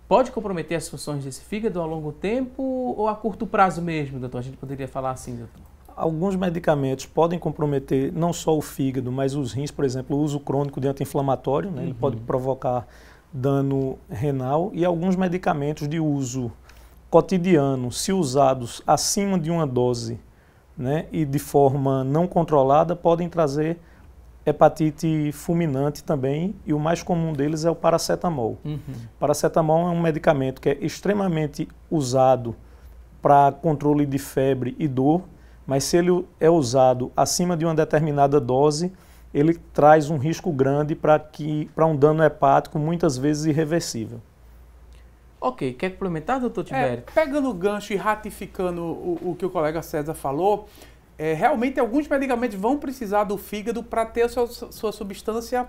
S1: Pode comprometer as funções desse fígado a longo tempo ou a curto prazo mesmo, doutor? A gente poderia falar assim, doutor?
S6: Alguns medicamentos podem comprometer não só o fígado, mas os rins, por exemplo, o uso crônico de anti-inflamatório, né? Ele pode provocar dano renal, e alguns medicamentos de uso cotidiano, se usados acima de uma dose, né, e de forma não controlada, podem trazer hepatite fulminante também, e o mais comum deles é o paracetamol. Paracetamol é um medicamento que é extremamente usado para controle de febre e dor, mas se ele é usado acima de uma determinada dose, ele traz um risco grande para um dano hepático, muitas vezes irreversível.
S1: Ok, quer complementar, doutor Tibério?
S5: Pegando o gancho e ratificando o que o colega César falou, realmente alguns medicamentos vão precisar do fígado para ter a sua substância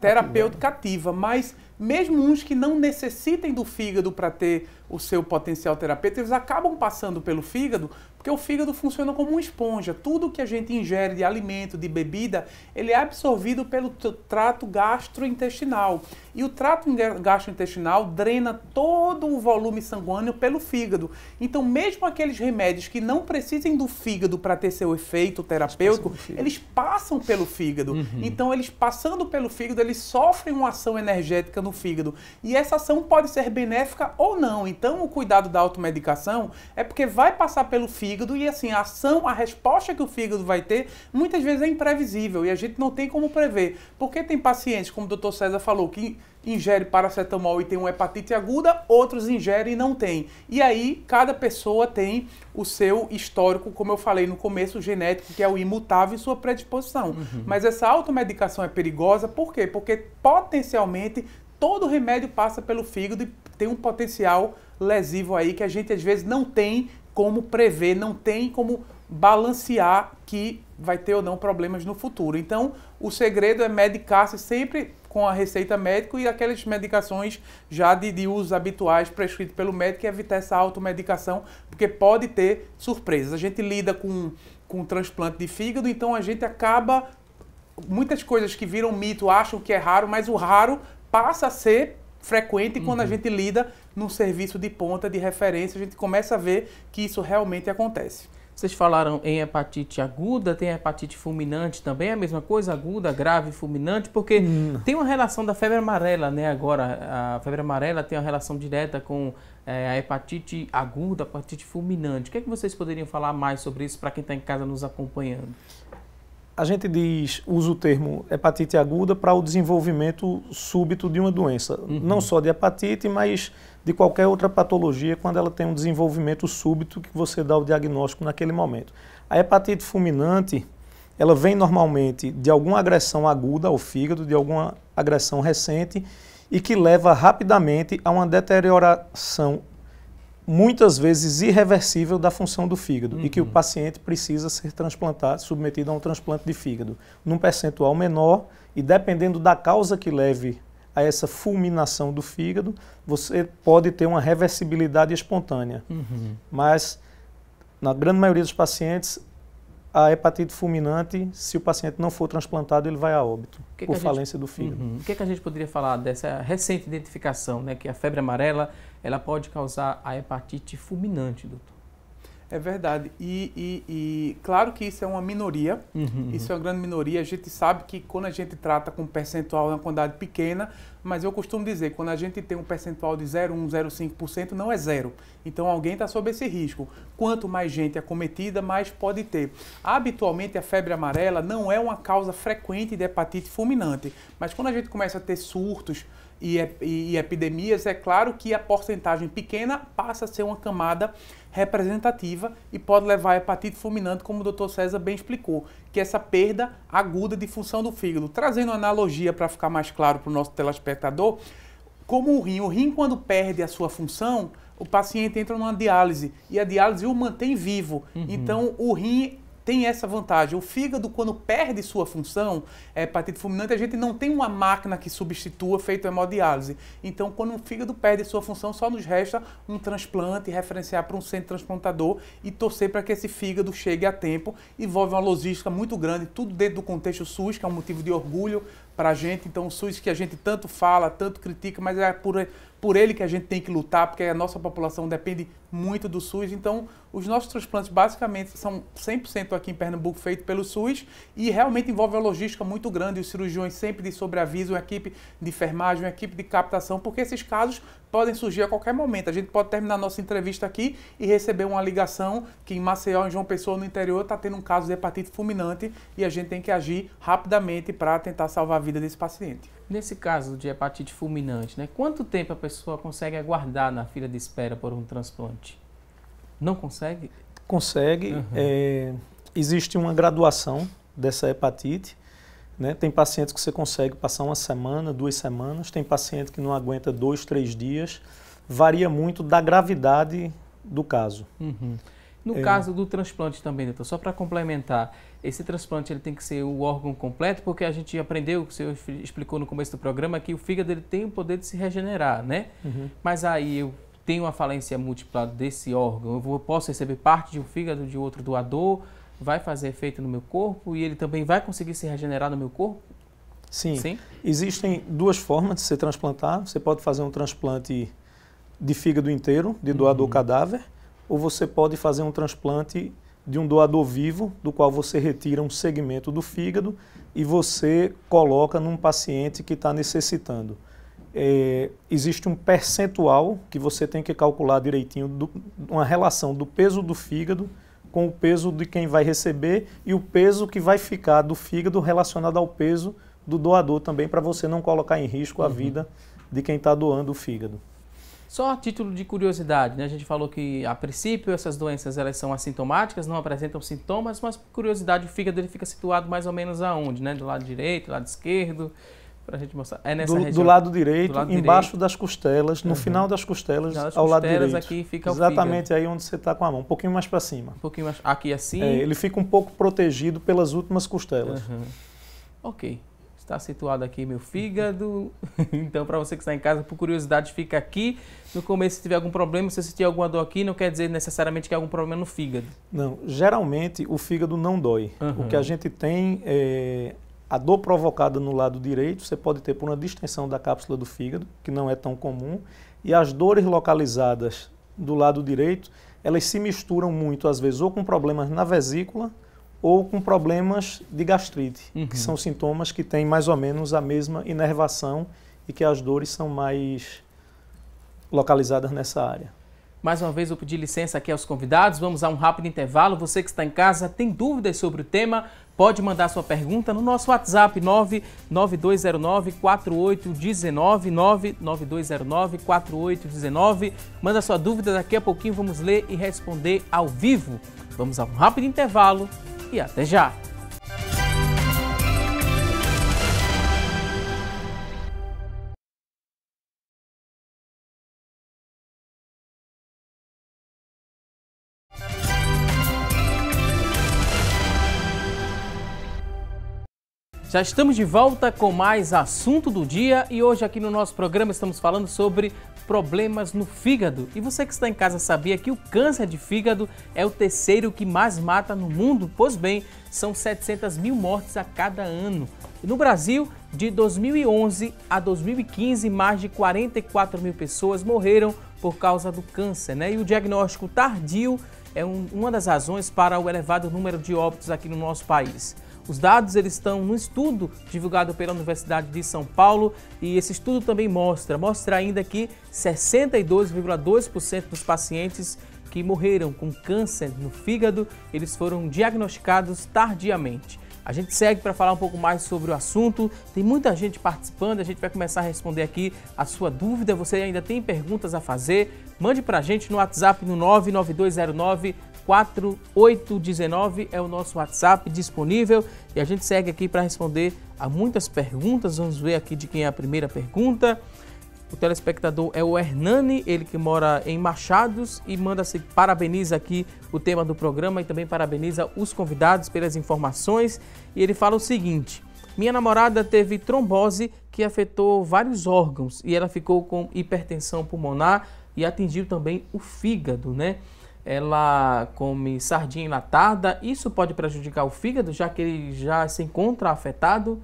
S5: terapêutica ativa, mas mesmo uns que não necessitem do fígado para ter o seu potencial terapêutico, eles acabam passando pelo fígado, porque o fígado funciona como uma esponja. Tudo que a gente ingere de alimento, de bebida, ele é absorvido pelo trato gastrointestinal. E o trato gastrointestinal drena todo o volume sanguíneo pelo fígado. Então, mesmo aqueles remédios que não precisem do fígado para ter seu efeito terapêutico, eles passam pelo fígado. Então, eles passando pelo fígado, eles sofrem uma ação energética no fígado. E essa ação pode ser benéfica ou não. Então, o cuidado da automedicação é porque vai passar pelo fígado e, assim, a resposta que o fígado vai ter, muitas vezes é imprevisível e a gente não tem como prever. Porque tem pacientes, como o doutor César falou, que ingere paracetamol e tem uma hepatite aguda, outros ingerem e não tem. E aí, cada pessoa tem o seu histórico, como eu falei no começo, genético, que é o imutável e sua predisposição. Mas essa automedicação é perigosa, por quê? Porque potencialmente todo remédio passa pelo fígado e tem um potencial lesivo aí que a gente às vezes não tem como prever, não tem como balancear, que vai ter ou não problemas no futuro. Então, o segredo é medicar-se sempre com a receita médica e aquelas medicações já de usos habituais prescritos pelo médico e evitar essa automedicação, porque pode ter surpresas. A gente lida com transplante de fígado, então a gente acaba... Muitas coisas que viram mito acham que é raro, mas o raro passa a ser frequente quando a gente lida num serviço de ponta, de referência, a gente começa a ver que isso realmente acontece.
S1: Vocês falaram em hepatite aguda, tem hepatite fulminante também, é a mesma coisa, aguda, grave, fulminante, porque tem uma relação da febre amarela, né, agora, a febre amarela tem uma relação direta com a hepatite aguda, a hepatite fulminante. O que é que vocês poderiam falar mais sobre isso para quem está em casa nos acompanhando?
S6: A gente usa o termo hepatite aguda para o desenvolvimento súbito de uma doença. Não só de hepatite, mas de qualquer outra patologia, quando ela tem um desenvolvimento súbito que você dá o diagnóstico naquele momento. A hepatite fulminante, ela vem normalmente de alguma agressão aguda ao fígado, de alguma agressão recente, e que leva rapidamente a uma deterioração muitas vezes irreversível da função do fígado e que o paciente precisa ser transplantado, submetido a um transplante de fígado num percentual menor e dependendo da causa que leve a essa fulminação do fígado, você pode ter uma reversibilidade espontânea. Mas na grande maioria dos pacientes, a hepatite fulminante, se o paciente não for transplantado, ele vai a óbito por falência do fígado.
S1: O que a gente poderia falar dessa recente identificação, né, que a febre amarela ela pode causar a hepatite fulminante, doutor?
S5: É verdade. E claro que isso é uma minoria, isso é uma grande minoria. A gente sabe que quando a gente trata com percentual é uma quantidade pequena, mas eu costumo dizer, quando a gente tem um percentual de 0,1, 0,5%, não é zero. Então alguém está sob esse risco. Quanto mais gente acometida, mais pode ter. Habitualmente a febre amarela não é uma causa frequente de hepatite fulminante, mas quando a gente começa a ter surtos e epidemias, é claro que a porcentagem pequena passa a ser uma camada representativa e pode levar a hepatite fulminante, como o Dr. César bem explicou, que é essa perda aguda de função do fígado. Trazendo uma analogia para ficar mais claro para o nosso telespectador, como o rim quando perde a sua função, o paciente entra numa diálise e a diálise o mantém vivo. Então o rim tem essa vantagem. O fígado, quando perde sua função, hepatite fulminante, a gente não tem uma máquina que substitua feito hemodiálise. Então, quando o fígado perde sua função, só nos resta um transplante, referenciar para um centro transplantador e torcer para que esse fígado chegue a tempo. Envolve uma logística muito grande, tudo dentro do contexto SUS, que é um motivo de orgulho para a gente. Então, o SUS que a gente tanto fala, tanto critica, mas é por ele que a gente tem que lutar, porque a nossa população depende muito do SUS. Então, os nossos transplantes basicamente são 100% aqui em Pernambuco feitos pelo SUS e realmente envolve uma logística muito grande. Os cirurgiões sempre de sobreaviso, uma equipe de enfermagem, uma equipe de captação, porque esses casos podem surgir a qualquer momento. A gente pode terminar a nossa entrevista aqui e receber uma ligação que em Maceió, em João Pessoa, no interior, está tendo um caso de hepatite fulminante e a gente tem que agir rapidamente para tentar salvar a vida desse paciente.
S1: Nesse caso de hepatite fulminante, né, quanto tempo a pessoa consegue aguardar na fila de espera por um transplante? Não consegue?
S6: Consegue. Existe uma graduação dessa hepatite. Né? Tem pacientes que você consegue passar uma semana, 2 semanas. Tem paciente que não aguenta 2, 3 dias. Varia muito da gravidade do caso.
S1: No caso do transplante também, doutor, só para complementar, esse transplante ele tem que ser o órgão completo, porque a gente aprendeu, o senhor explicou no começo do programa, que o fígado ele tem o poder de se regenerar, né? Mas aí eu tenho uma falência múltipla desse órgão, eu posso receber parte de um fígado de outro doador, vai fazer efeito no meu corpo e ele também vai conseguir se regenerar no meu corpo?
S6: Sim. Existem 2 formas de ser transplantado. Você pode fazer um transplante de fígado inteiro, de doador cadáver, ou você pode fazer um transplante de um doador vivo, do qual você retira um segmento do fígado e você coloca num paciente que está necessitando. Existe um percentual que você tem que calcular direitinho, uma relação do peso do fígado com o peso de quem vai receber e o peso que vai ficar do fígado relacionado ao peso do doador também, para você não colocar em risco a vida de quem está doando o fígado.
S1: Só a título de curiosidade, né? A gente falou que, a princípio, essas doenças elas são assintomáticas, não apresentam sintomas, mas, por curiosidade, o fígado ele fica situado mais ou menos aonde, né? Do lado direito, do lado esquerdo, Para a gente mostrar. É nessa região.
S6: Do lado direito,
S1: lado
S6: embaixo das costelas, no final das costelas, ao lado direito.
S1: Aqui fica o
S6: exatamente
S1: fígado.
S6: aí onde você está com a mão, um pouquinho mais para cima.
S1: Um pouquinho mais, aqui assim.
S6: Ele fica um pouco protegido pelas últimas costelas.
S1: Ok. Está situado aqui meu fígado. Então, para você que está em casa, por curiosidade, fica aqui. No começo, se tiver algum problema, se você sentir alguma dor aqui, não quer dizer necessariamente que há algum problema no fígado.
S6: Não, geralmente o fígado não dói. O que a gente tem é a dor provocada no lado direito, você pode ter por uma distensão da cápsula do fígado, que não é tão comum, e as dores localizadas do lado direito, elas se misturam muito, às vezes, ou com problemas na vesícula, ou com problemas de gastrite, que são sintomas que têm mais ou menos a mesma inervação e que as dores são mais localizadas nessa área.
S1: Mais uma vez, vou pedir licença aqui aos convidados, vamos a um rápido intervalo. Você que está em casa, tem dúvidas sobre o tema, pode mandar sua pergunta no nosso WhatsApp 99209-4819, 99209-4819. Manda sua dúvida, daqui a pouquinho vamos ler e responder ao vivo. Vamos a um rápido intervalo e até já! Já estamos de volta com mais assunto do dia e hoje aqui no nosso programa estamos falando sobre problemas no fígado. E você que está em casa sabia que o câncer de fígado é o terceiro que mais mata no mundo? Pois bem, são 700 mil mortes a cada ano. E no Brasil, de 2011 a 2015, mais de 44 mil pessoas morreram por causa do câncer, né? E o diagnóstico tardio é uma das razões para o elevado número de óbitos aqui no nosso país. Os dados eles estão no estudo divulgado pela Universidade de São Paulo e esse estudo também mostra ainda que 62,2% dos pacientes que morreram com câncer no fígado, eles foram diagnosticados tardiamente. A gente segue para falar um pouco mais sobre o assunto, tem muita gente participando, a gente vai começar a responder aqui a sua dúvida, você ainda tem perguntas a fazer, mande para a gente no WhatsApp no 99209-4819 é o nosso WhatsApp disponível e a gente segue aqui para responder a muitas perguntas. Vamos ver aqui de quem é a primeira pergunta. O telespectador é o Hernani, ele que mora em Machados e parabeniza aqui o tema do programa e também parabeniza os convidados pelas informações. E ele fala o seguinte: minha namorada teve trombose que afetou vários órgãos e ela ficou com hipertensão pulmonar e atingiu também o fígado, né? Ela come sardinha enlatada, isso pode prejudicar o fígado, já que ele já se encontra afetado?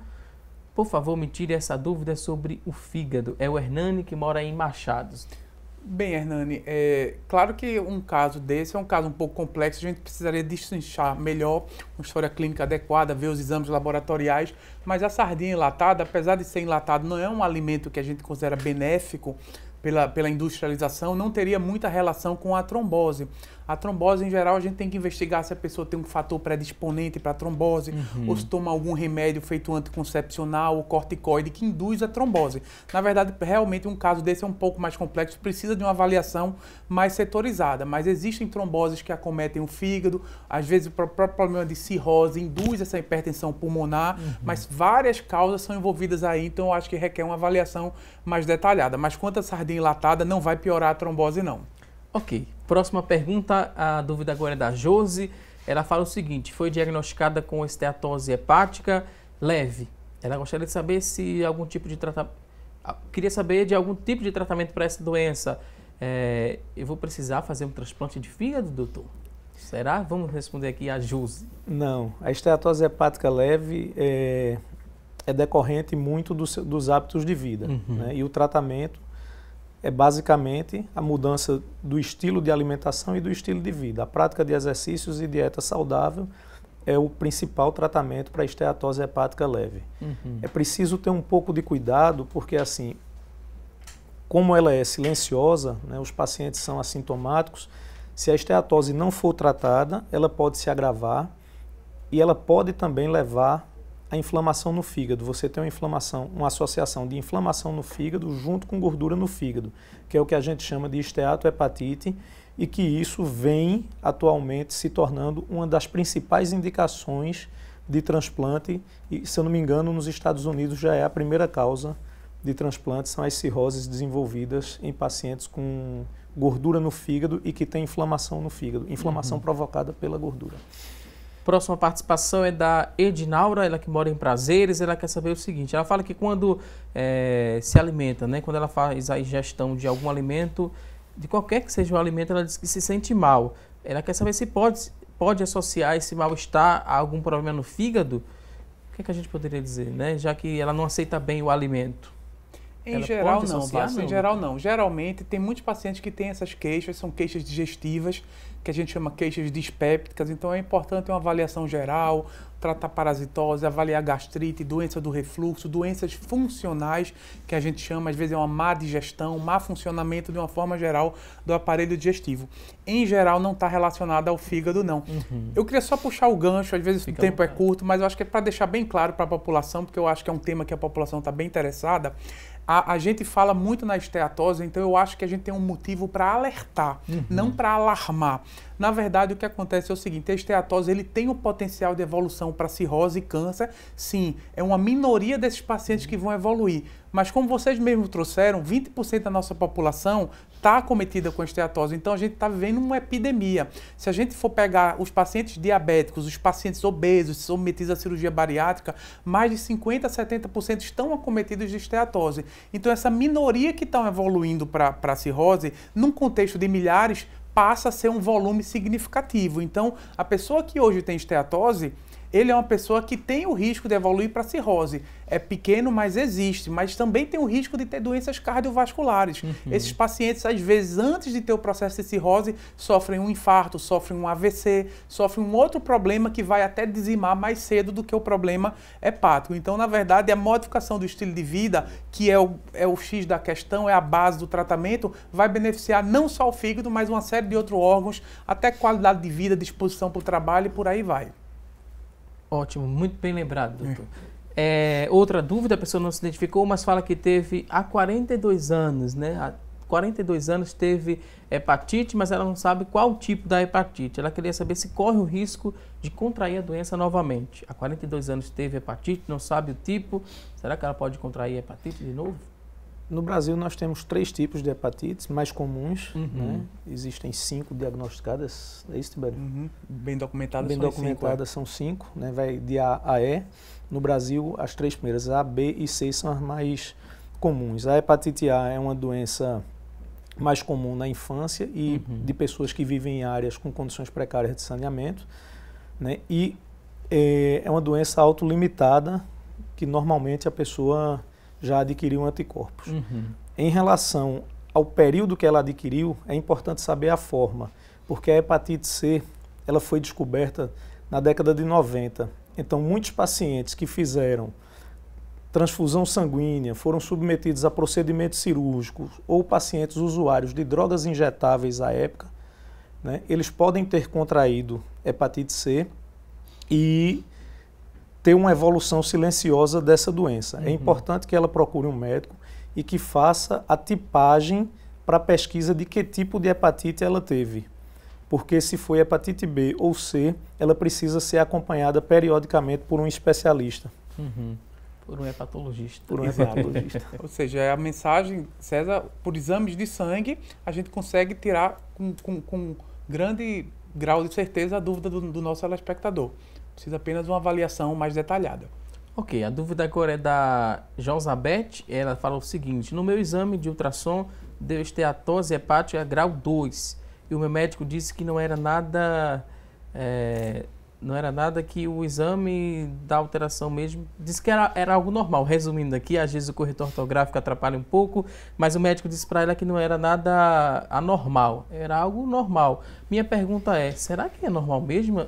S1: Por favor, me tire essa dúvida sobre o fígado. É o Hernani que mora em Machados.
S5: Bem, Hernani, claro que um caso desse é um caso um pouco complexo, a gente precisaria destrinchar melhor uma história clínica adequada, ver os exames laboratoriais, mas a sardinha enlatada, apesar de ser enlatado, não é um alimento que a gente considera benéfico pela industrialização, não teria muita relação com a trombose. A trombose, em geral, a gente tem que investigar se a pessoa tem um fator predisponente para a trombose, ou se toma algum remédio feito anticoncepcional ou corticoide que induz a trombose. Na verdade, realmente um caso desse é um pouco mais complexo, precisa de uma avaliação mais setorizada, mas existem tromboses que acometem o fígado, às vezes o próprio problema de cirrose induz essa hipertensão pulmonar, mas várias causas são envolvidas aí, então eu acho que requer uma avaliação mais detalhada. Mas quanto à sardinha enlatada, não vai piorar a trombose, não.
S1: Ok. Próxima pergunta, a dúvida agora é da Josi. Ela fala o seguinte: foi diagnosticada com esteatose hepática leve. Ela gostaria de saber se algum tipo de tratamento... Queria saber de algum tipo de tratamento para essa doença. Eu vou precisar fazer um transplante de fígado, doutor? Será? Vamos responder aqui a Josi.
S6: Não. A esteatose hepática leve é decorrente muito dos hábitos de vida. Né? E o tratamento é basicamente a mudança do estilo de alimentação e do estilo de vida. A prática de exercícios e dieta saudável é o principal tratamento para a esteatose hepática leve. É preciso ter um pouco de cuidado, porque assim, como ela é silenciosa, né, os pacientes são assintomáticos, se a esteatose não for tratada, ela pode se agravar e ela pode também levar a inflamação no fígado. Você tem uma associação de inflamação no fígado junto com gordura no fígado, que é o que a gente chama de esteatohepatite, e que isso vem atualmente se tornando uma das principais indicações de transplante e, se eu não me engano, nos Estados Unidos já é a primeira causa de transplante, são as cirroses desenvolvidas em pacientes com gordura no fígado e que tem inflamação no fígado, inflamação provocada pela gordura.
S1: Próxima participação é da Edinaura, ela que mora em Prazeres, ela quer saber o seguinte, ela fala que quando se alimenta, né, quando ela faz a ingestão de algum alimento, de qualquer que seja o alimento, ela diz que se sente mal. Ela quer saber se pode associar esse mal-estar a algum problema no fígado. O que é que a gente poderia dizer, né? Já que ela não aceita bem o alimento.
S5: Em geral não, Vasco, em geral não. Geralmente tem muitos pacientes que têm essas queixas, são queixas digestivas, que a gente chama queixas dispépticas, então é importante uma avaliação geral, tratar parasitose, avaliar gastrite, doença do refluxo, doenças funcionais, que a gente chama, às vezes é uma má digestão, má funcionamento de uma forma geral do aparelho digestivo. Em geral não está relacionado ao fígado, não. Eu queria só puxar o gancho, às vezes o tempo é curto, mas eu acho que é para deixar bem claro para a população, porque eu acho que é um tema que a população está bem interessada. A gente fala muito na esteatose, então eu acho que a gente tem um motivo para alertar, não para alarmar. Na verdade, o que acontece é o seguinte, a esteatose ele tem o potencial de evolução para cirrose e câncer, sim, é uma minoria desses pacientes que vão evoluir. Mas como vocês mesmos trouxeram, 20% da nossa população está acometida com esteatose, então a gente está vivendo uma epidemia. Se a gente for pegar os pacientes diabéticos, os pacientes obesos, submetidos à cirurgia bariátrica, mais de 50% a 70% estão acometidos de esteatose. Então essa minoria que estão evoluindo para a cirrose, num contexto de milhares, passa a ser um volume significativo. Então a pessoa que hoje tem esteatose, ele é uma pessoa que tem o risco de evoluir para cirrose. É pequeno, mas existe. Mas também tem o risco de ter doenças cardiovasculares. Esses pacientes, às vezes, antes de ter o processo de cirrose, sofrem um infarto, sofrem um AVC, sofrem um outro problema que vai até dizimar mais cedo do que o problema hepático. Então, na verdade, a modificação do estilo de vida, que é o X da questão, é a base do tratamento, vai beneficiar não só o fígado, mas uma série de outros órgãos, até qualidade de vida, disposição para o trabalho e por aí vai.
S1: Ótimo, muito bem lembrado, doutor. Outra dúvida, a pessoa não se identificou, mas fala que teve há 42 anos, né? Há 42 anos teve hepatite, mas ela não sabe qual tipo da hepatite. Ela queria saber se corre o risco de contrair a doença novamente. Há 42 anos teve hepatite, não sabe o tipo. Será que ela pode contrair hepatite de novo?
S6: No Brasil nós temos 3 tipos de hepatites mais comuns, né? Existem 5 diagnosticadas, é isso, Tibério?
S5: Bem documentadas,
S6: Bem documentadas são 5, né? Vai de A a E. No Brasil, as 3 primeiras, A, B e C, são as mais comuns. A hepatite A é uma doença mais comum na infância e de pessoas que vivem em áreas com condições precárias de saneamento, né? E é uma doença autolimitada que normalmente a pessoa já adquiriu anticorpos. Em relação ao período que ela adquiriu, é importante saber a forma, porque a hepatite C ela foi descoberta na década de 90. Então, muitos pacientes que fizeram transfusão sanguínea, foram submetidos a procedimentos cirúrgicos ou pacientes usuários de drogas injetáveis à época, né, eles podem ter contraído hepatite C e ter uma evolução silenciosa dessa doença. É importante que ela procure um médico e que faça a tipagem para a pesquisa de que tipo de hepatite ela teve. Porque se foi hepatite B ou C, ela precisa ser acompanhada periodicamente por um especialista.
S1: Por um hepatologista.
S6: Por um hepatologista.
S5: Ou seja, a mensagem, César, por exames de sangue, a gente consegue tirar com grande grau de certeza a dúvida do nosso telespectador. Precisa apenas uma avaliação mais detalhada.
S1: Ok, a dúvida agora é da Josabeth. Ela fala o seguinte: no meu exame de ultrassom deu esteatose hepática grau 2 e o meu médico disse que não era nada que o exame da alteração mesmo, disse que era algo normal. Resumindo aqui, às vezes o corretor ortográfico atrapalha um pouco, mas o médico disse para ela que não era nada anormal, era algo normal. Minha pergunta é, será que é normal mesmo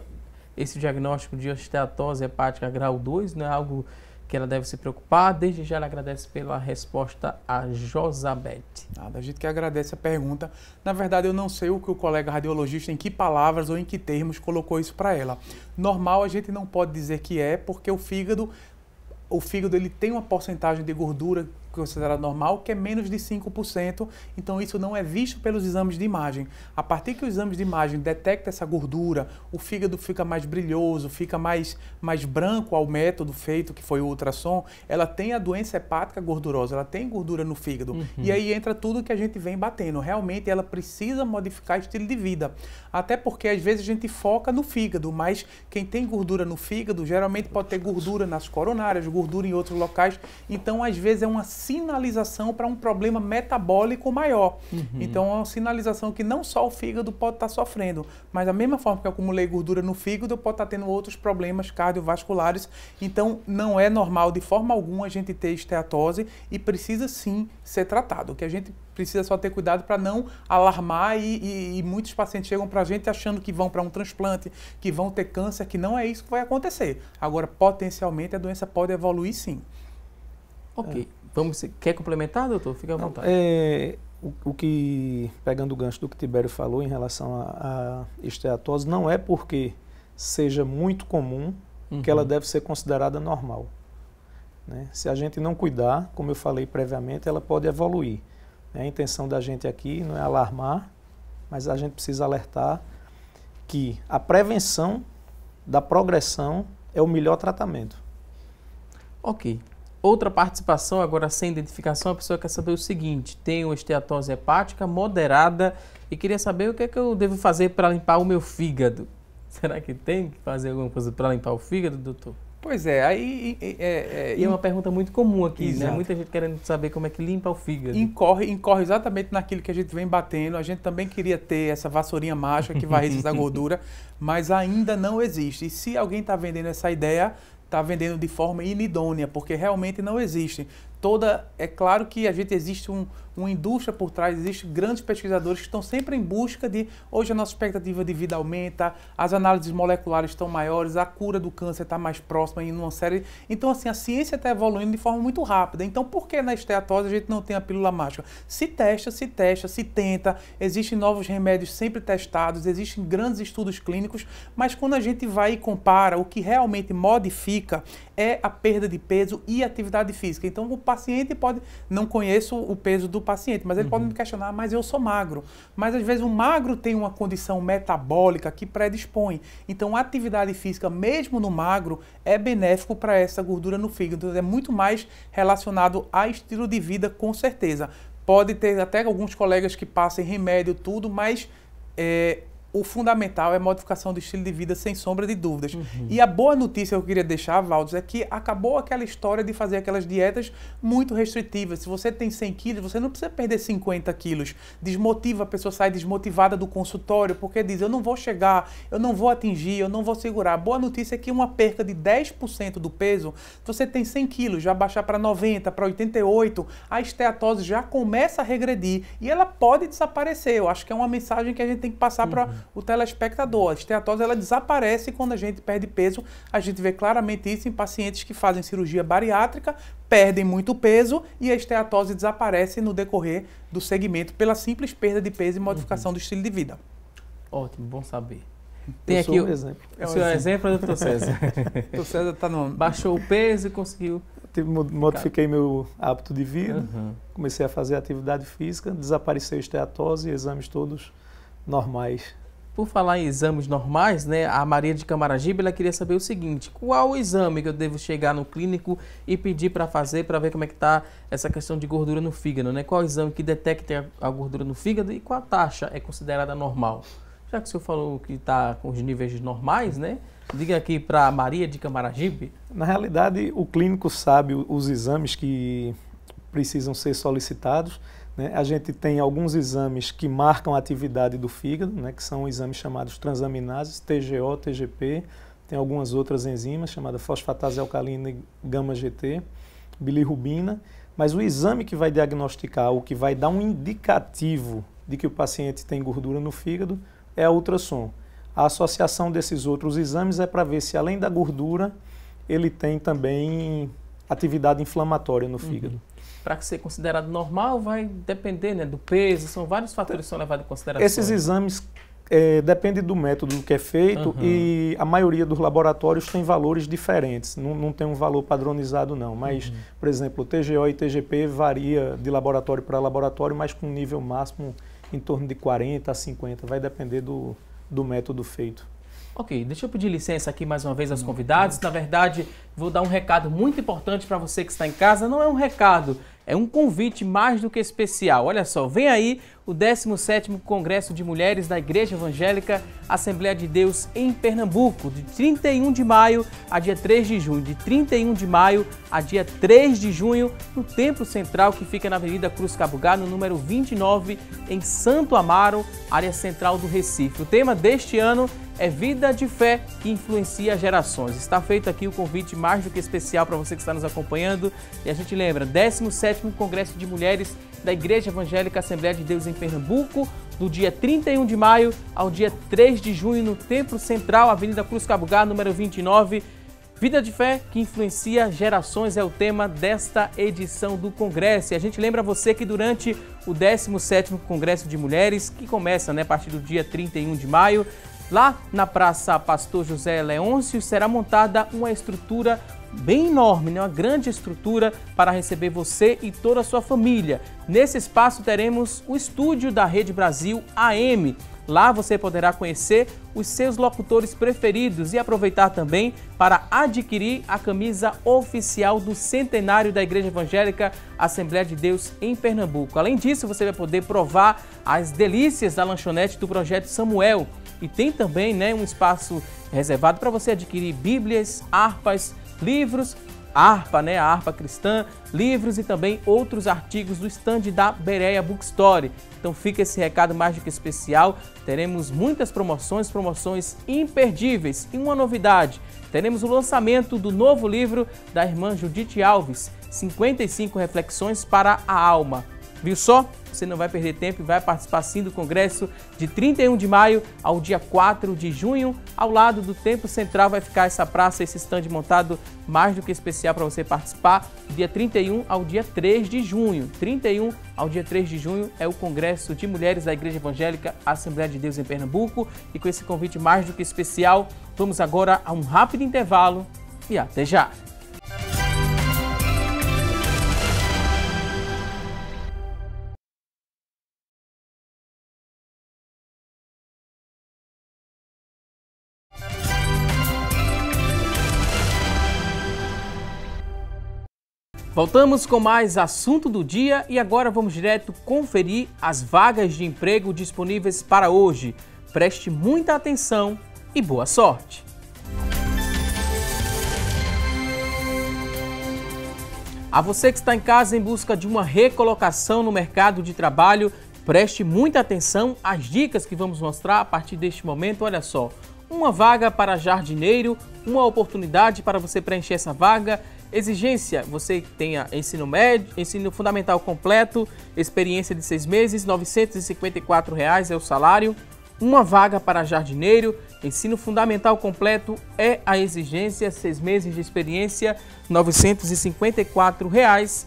S1: esse diagnóstico de esteatose hepática grau 2? Não é algo que ela deve se preocupar? Desde já ela agradece pela resposta a Josabeth.
S5: Nada, a gente que agradece a pergunta. Na verdade, eu não sei o que o colega radiologista, em que palavras ou em que termos colocou isso para ela. Normal a gente não pode dizer que é, porque o fígado ele tem uma porcentagem de gordura considerado normal, que é menos de 5%, então isso não é visto pelos exames de imagem. A partir que os exames de imagem detectam essa gordura, o fígado fica mais brilhoso, fica mais branco ao método feito, que foi o ultrassom, ela tem a doença hepática gordurosa, ela tem gordura no fígado. E aí entra tudo que a gente vem batendo. Realmente ela precisa modificar estilo de vida. Até porque às vezes a gente foca no fígado, mas quem tem gordura no fígado geralmente pode ter gordura nas coronárias, gordura em outros locais. Então, às vezes, é uma sinalização para um problema metabólico maior. Então, é uma sinalização que não só o fígado pode estar sofrendo, mas da mesma forma que eu acumulei gordura no fígado, eu posso estar tendo outros problemas cardiovasculares. Então, não é normal de forma alguma a gente ter esteatose e precisa sim ser tratado. O que a gente precisa só ter cuidado para não alarmar e muitos pacientes chegam para a gente achando que vão para um transplante, que vão ter câncer, que não é isso que vai acontecer. Agora, potencialmente, a doença pode evoluir sim.
S1: Ok. Quer complementar, doutor? Fica à vontade.
S6: O que, pegando o gancho do que Tibério falou em relação à esteatose, não é porque seja muito comum que ela deve ser considerada normal. Né? Se a gente não cuidar, como eu falei previamente, ela pode evoluir. A intenção da gente aqui não é alarmar, mas a gente precisa alertar que a prevenção da progressão é o melhor tratamento.
S1: Ok. Outra participação, agora sem identificação, a pessoa quer saber o seguinte: tenho esteatose hepática moderada e queria saber o que é que eu devo fazer para limpar o meu fígado. Será que tem que fazer alguma coisa para limpar o fígado, doutor?
S5: Pois é,
S1: E é uma pergunta muito comum aqui,
S5: Exato.
S1: né? Muita gente querendo saber como é que limpa o fígado.
S5: Incorre exatamente naquilo que a gente vem batendo. A gente também queria ter essa vassourinha mágica que vai resistir a gordura, mas ainda não existe. E se alguém está vendendo essa ideia, está vendendo de forma inidônea, porque realmente não existe. É claro que existe uma indústria por trás, existem grandes pesquisadores que estão sempre em busca de, hoje a nossa expectativa de vida aumenta, as análises moleculares estão maiores, a cura do câncer está mais próxima em uma série. Então, assim, a ciência está evoluindo de forma muito rápida. Então, por que na esteatose a gente não tem a pílula mágica? Se testa, se tenta, existem novos remédios sempre testados, existem grandes estudos clínicos, mas quando a gente vai e compara, o que realmente modifica é a perda de peso e atividade física. Então, o paciente pode... Não conheço o peso do paciente, mas ele pode me questionar, mas eu sou magro. Mas, às vezes, o magro tem uma condição metabólica que predispõe. Então, a atividade física, mesmo no magro, é benéfico para essa gordura no fígado. Então, é muito mais relacionado a estilo de vida, com certeza. Pode ter até alguns colegas que passem remédio, tudo, mas... o fundamental é a modificação do estilo de vida, sem sombra de dúvidas. E a boa notícia que eu queria deixar, Valdes, é que acabou aquela história de fazer aquelas dietas muito restritivas. Se você tem 100 quilos, você não precisa perder 50 quilos. Desmotiva, a pessoa sai desmotivada do consultório, porque diz, eu não vou chegar, eu não vou atingir, eu não vou segurar. A boa notícia é que uma perca de 10% do peso, você tem 100 quilos, já baixar para 90, para 88, a esteatose já começa a regredir e ela pode desaparecer. Eu acho que é uma mensagem que a gente tem que passar para o telespectador. A esteatose, ela desaparece quando a gente perde peso. A gente vê claramente isso em pacientes que fazem cirurgia bariátrica, perdem muito peso e a esteatose desaparece no decorrer do segmento pela simples perda de peso e modificação do estilo de vida.
S1: Ótimo, bom saber. Tem aqui
S6: um exemplo.
S1: O seu exemplo é do Dr. César.
S5: O César tá no...
S1: Baixou o peso e conseguiu...
S6: Modifiquei meu hábito de vida, comecei a fazer atividade física, desapareceu a esteatose e exames todos normais.
S1: Por falar em exames normais, né, a Maria de Camaragibe, ela queria saber o seguinte: qual o exame que eu devo chegar no clínico e pedir para fazer para ver como é que está essa questão de gordura no fígado, né? Qual o exame que detecte a gordura no fígado e qual a taxa é considerada normal? Já que o senhor falou que está com os níveis normais, né? Diga aqui para a Maria de Camaragibe.
S6: Na realidade, o clínico sabe os exames que precisam ser solicitados. A gente tem alguns exames que marcam a atividade do fígado, né, que são exames chamados transaminases, TGO, TGP, tem algumas outras enzimas chamadas fosfatase alcalina e gama-GT, bilirrubina, mas o exame que vai diagnosticar, o que vai dar um indicativo de que o paciente tem gordura no fígado é a ultrassom. A associação desses outros exames é para ver se, além da gordura, ele tem também atividade inflamatória no fígado.
S1: Para ser considerado normal, vai depender, né, do peso, são vários fatores que são levados em consideração.
S6: Esses exames Depende do método que é feito e a maioria dos laboratórios tem valores diferentes, não tem um valor padronizado não, mas, por exemplo, o TGO e TGP varia de laboratório para laboratório, mas com nível máximo em torno de 40 a 50, vai depender do método feito.
S1: Ok, deixa eu pedir licença aqui mais uma vez aos convidados. Na verdade, vou dar um recado muito importante para você que está em casa. Não é um recado, é um convite mais do que especial. Olha só, vem aí o 17º Congresso de Mulheres da Igreja Evangélica Assembleia de Deus em Pernambuco, de 31 de maio a dia 3 de junho. De 31 de maio a dia 3 de junho, no Templo Central, que fica na Avenida Cruz Cabugá, no número 29, em Santo Amaro, área central do Recife. O tema deste ano é Vida de Fé que Influencia Gerações. Está feito aqui o convite mais do que especial para você que está nos acompanhando. E a gente lembra, 17º Congresso de Mulheres da Igreja Evangélica Assembleia de Deus em Pernambuco, do dia 31 de maio ao dia 3 de junho, no Templo Central, Avenida Cruz Cabugá, número 29. Vida de Fé que Influencia Gerações é o tema desta edição do Congresso. E a gente lembra você que durante o 17º Congresso de Mulheres, que começa a partir do dia 31 de maio, lá na Praça Pastor José Leôncio, será montada uma estrutura bem enorme, uma grande estrutura para receber você e toda a sua família. Nesse espaço teremos o estúdio da Rede Brasil AM. Lá você poderá conhecer os seus locutores preferidos e aproveitar também para adquirir a camisa oficial do centenário da Igreja Evangélica Assembleia de Deus em Pernambuco. Além disso, você vai poder provar as delícias da lanchonete do Projeto Samuel. E tem também um espaço reservado para você adquirir bíblias, harpas, livros, a harpa cristã, livros e também outros artigos do stand da Bereia Bookstore. Então fica esse recado mais do que especial. Teremos muitas promoções imperdíveis. E uma novidade, teremos o lançamento do novo livro da irmã Judite Alves, 55 reflexões para a alma. Viu só? Você não vai perder tempo e vai participar sim do Congresso de 31 de maio ao dia 4 de junho. Ao lado do Templo Central vai ficar essa praça, esse stand montado mais do que especial para você participar. Dia 31 ao dia 3 de junho. 31 ao dia 3 de junho é o Congresso de Mulheres da Igreja Evangélica Assembleia de Deus em Pernambuco. E com esse convite mais do que especial, vamos agora a um rápido intervalo e até já! Voltamos com mais assunto do dia e agora vamos direto conferir as vagas de emprego disponíveis para hoje. Preste muita atenção e boa sorte! A você que está em casa em busca de uma recolocação no mercado de trabalho, preste muita atenção às dicas que vamos mostrar a partir deste momento. Olha só, uma vaga para jardineiro, uma oportunidade para você preencher essa vaga. Exigência, você tenha ensino médio, ensino fundamental completo, experiência de 6 meses, R$ 954 é o salário. Uma vaga para jardineiro, ensino fundamental completo é a exigência, 6 meses de experiência, R$ 954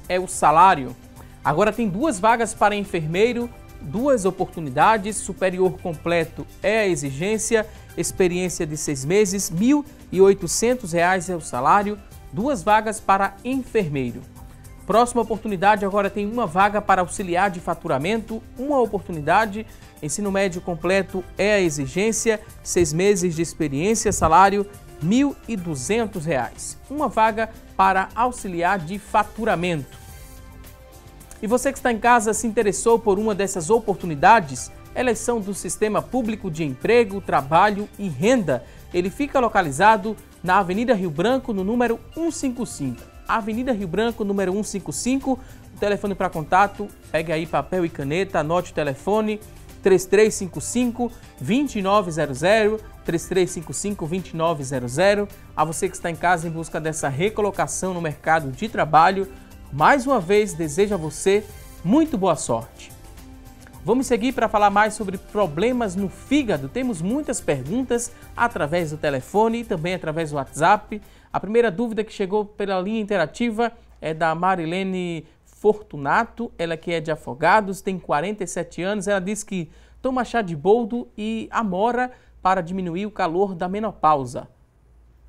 S1: é o salário. Agora tem 2 vagas para enfermeiro, 2 oportunidades, superior completo é a exigência, experiência de 6 meses, R$ 1.800 é o salário. 2 vagas para enfermeiro. Próxima oportunidade, agora tem uma vaga para auxiliar de faturamento, uma oportunidade, ensino médio completo é a exigência, 6 meses de experiência, salário R$ 1.200. Uma vaga para auxiliar de faturamento. E você que está em casa se interessou por uma dessas oportunidades? Elas são do Sistema Público de Emprego, Trabalho e Renda. Ele fica localizado na Avenida Rio Branco, no número 155. Avenida Rio Branco, número 155. O telefone para contato, pegue aí papel e caneta, anote o telefone, 3355-2900, 3355-2900. A você que está em casa em busca dessa recolocação no mercado de trabalho, mais uma vez desejo a você muito boa sorte. Vamos seguir para falar mais sobre problemas no fígado. Temos muitas perguntas através do telefone e também através do WhatsApp. A primeira dúvida que chegou pela linha interativa é da Marilene Fortunato. Ela que é de Afogados, tem 47 anos. Ela diz que toma chá de boldo e amora para diminuir o calor da menopausa.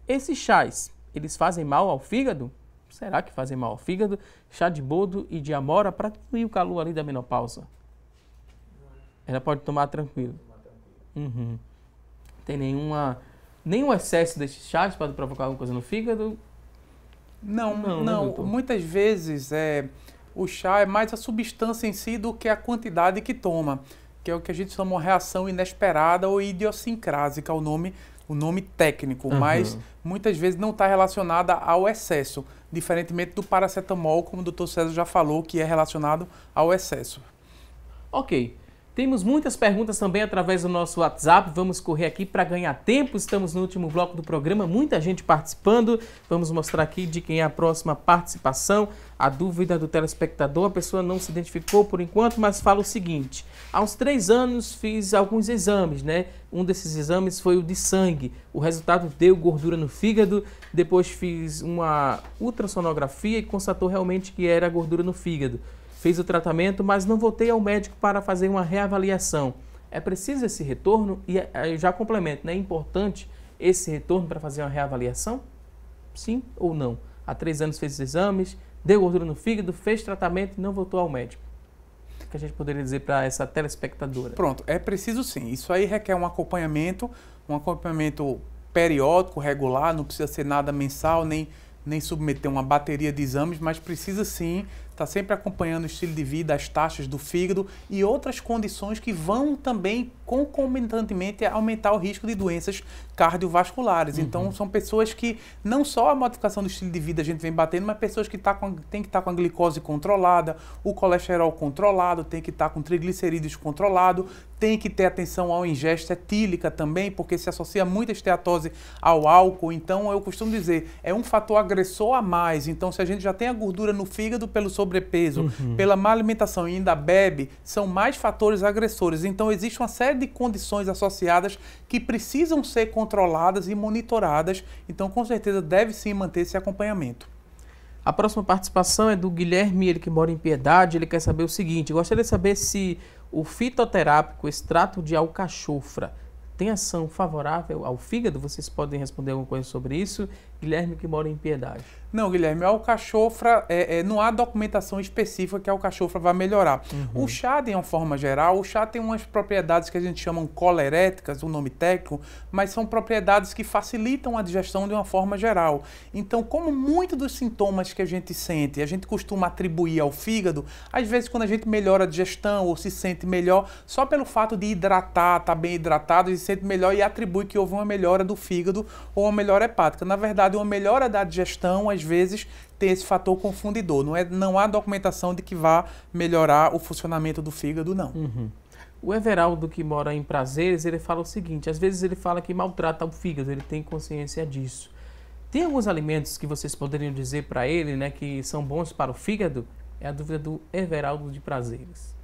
S1: Esses chás, eles fazem mal ao fígado? Será que fazem mal ao fígado? Chá de boldo e de amora para diminuir o calor ali da menopausa. Ela pode tomar tranquilo. Uhum. Tem nenhum excesso desses chás pode provocar alguma coisa no fígado?
S5: Não.
S1: Né,
S5: Muitas vezes o chá é mais a substância em si do que a quantidade que toma, que é o que a gente chama de uma reação inesperada ou idiosincrásica, o nome técnico, mas muitas vezes não está relacionada ao excesso, diferentemente do paracetamol, como o Dr. César já falou, que é relacionado ao excesso.
S1: Ok. Temos muitas perguntas também através do nosso WhatsApp. Vamos correr aqui para ganhar tempo. Estamos no último bloco do programa, muita gente participando. Vamos mostrar aqui de quem é a próxima participação. A dúvida do telespectador, a pessoa não se identificou por enquanto, mas fala o seguinte. Há uns 3 anos fiz alguns exames, né? Um desses exames foi o de sangue. O resultado deu gordura no fígado. Depois fiz uma ultrassonografia e constatou realmente que era gordura no fígado. Fiz o tratamento, mas não voltei ao médico para fazer uma reavaliação. É preciso esse retorno? E eu já complemento, né? É importante esse retorno para fazer uma reavaliação? Sim ou não? Há 3 anos fez os exames, deu gordura no fígado, fez tratamento e não voltou ao médico. O que a gente poderia dizer para essa telespectadora?
S5: Pronto, é preciso sim. Isso aí requer um acompanhamento periódico, regular, não precisa ser nada mensal, nem submeter uma bateria de exames, mas precisa sim estar sempre acompanhando o estilo de vida, as taxas do fígado e outras condições que vão também concomitantemente aumentar o risco de doenças cardiovasculares. Então, são pessoas que não só a modificação do estilo de vida a gente vem batendo, mas pessoas que têm que estar com a glicose controlada, o colesterol controlado, tem que estar com triglicerídeos controlado, tem que ter atenção à ingesta etílica também, porque se associa muita esteatose ao álcool. Então, eu costumo dizer, é um fator agressor a mais. Então, se a gente já tem a gordura no fígado pelo sobrepeso, pela má alimentação e ainda bebe, são mais fatores agressores. Então, existe uma série de condições associadas que precisam ser controladas e monitoradas. Então, com certeza, deve sim manter esse acompanhamento.
S1: A próxima participação é do Guilherme, ele que mora em Piedade. Ele quer saber o seguinte: gostaria de saber se o fitoterápico extrato de alcachofra tem ação favorável ao fígado? Vocês podem responder alguma coisa sobre isso? Guilherme, que mora em Piedade.
S5: Não, Guilherme, a alcachofra, não há documentação específica que a alcachofra vai melhorar. O chá, de uma forma geral, o chá tem umas propriedades que a gente chama coleréticas, o nome técnico, mas são propriedades que facilitam a digestão de uma forma geral. Então, como muitos dos sintomas que a gente sente, a gente costuma atribuir ao fígado, às vezes quando a gente melhora a digestão ou se sente melhor, só pelo fato de hidratar, estar bem hidratado, se sente melhor e atribui que houve uma melhora do fígado ou uma melhora hepática. Na verdade, uma melhora da digestão, às vezes, tem esse fator confundidor. Não há documentação de que vá melhorar o funcionamento do fígado, não.
S1: O Everaldo, que mora em Prazeres, ele fala o seguinte: às vezes ele fala que maltrata o fígado, ele tem consciência disso. Tem alguns alimentos que vocês poderiam dizer para ele, né, que são bons para o fígado? É a dúvida do Everaldo de Prazeres.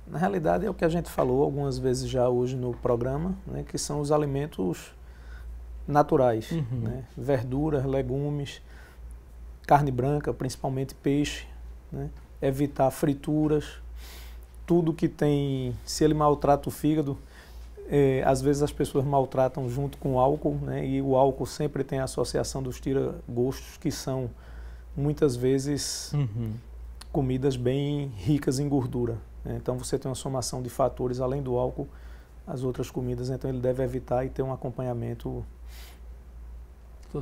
S6: Na realidade, é o que a gente falou algumas vezes já hoje no programa, né, que são os alimentos naturais, né? Verduras, legumes, carne branca, principalmente peixe, né? Evitar frituras, tudo que tem, se ele maltrata o fígado, às vezes as pessoas maltratam junto com o álcool, né? E o álcool sempre tem a associação dos tira-gostos, que são muitas vezes comidas bem ricas em gordura, né? Então você tem uma somação de fatores além do álcool, as outras comidas, então ele deve evitar e ter um acompanhamento.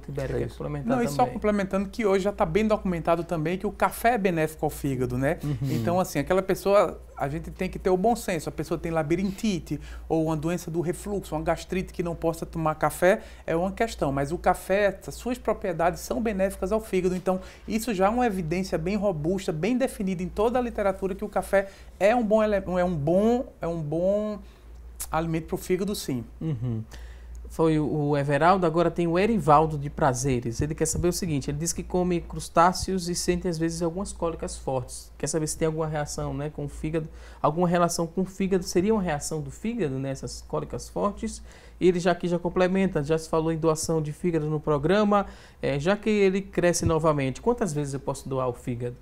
S1: Tibério, quer complementar
S5: não,
S1: também.
S5: E só complementando que hoje já está bem documentado também que o café é benéfico ao fígado, né? Então, assim, aquela pessoa, a gente tem que ter o bom senso. A pessoa tem labirintite ou uma doença do refluxo, uma gastrite que não possa tomar café, é uma questão. Mas o café, as suas propriedades são benéficas ao fígado. Então, isso já é uma evidência bem robusta, bem definida em toda a literatura que o café é um bom alimento para o fígado, sim.
S1: Foi o Everaldo, agora tem o Erivaldo de Prazeres. Ele quer saber o seguinte: ele diz que come crustáceos e sente às vezes algumas cólicas fortes. Quer saber se tem alguma reação, né, com o fígado, alguma relação com o fígado. Seria uma reação do fígado nessas cólicas fortes? E ele já complementa, já se falou em doação de fígado no programa. Já que ele cresce novamente, quantas vezes eu posso doar o fígado?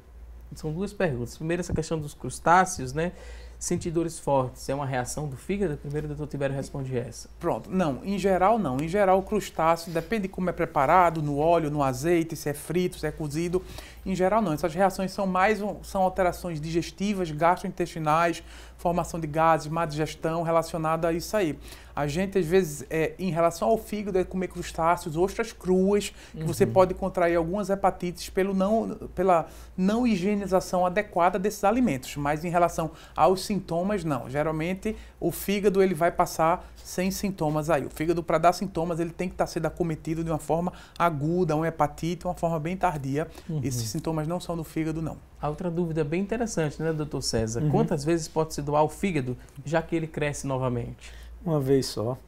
S1: São 2 perguntas. Primeiro, essa questão dos crustáceos, né? sentir dores fortes, é uma reação do fígado? Primeiro o doutor Tibério responde essa.
S5: Pronto. Não, em geral não. Em geral o crustáceo, depende de como é preparado, no óleo, no azeite, se é frito, se é cozido. Em geral não. Essas reações são alterações digestivas, gastrointestinais, formação de gases, má digestão relacionada a isso aí. A gente, às vezes, em relação ao fígado, é comer crustáceos, ostras cruas, que você pode contrair algumas hepatites pela não higienização adequada desses alimentos. Mas em relação aos sintomas, não. Geralmente, o fígado ele vai passar sem sintomas aí. O fígado, para dar sintomas, ele tem que estar sendo acometido de uma forma aguda, uma hepatite, uma forma bem tardia. Esses sintomas não são do fígado, não.
S1: A outra dúvida bem interessante, né, doutor César? Quantas vezes pode se doar o fígado, já que ele cresce novamente?
S6: Uma vez só.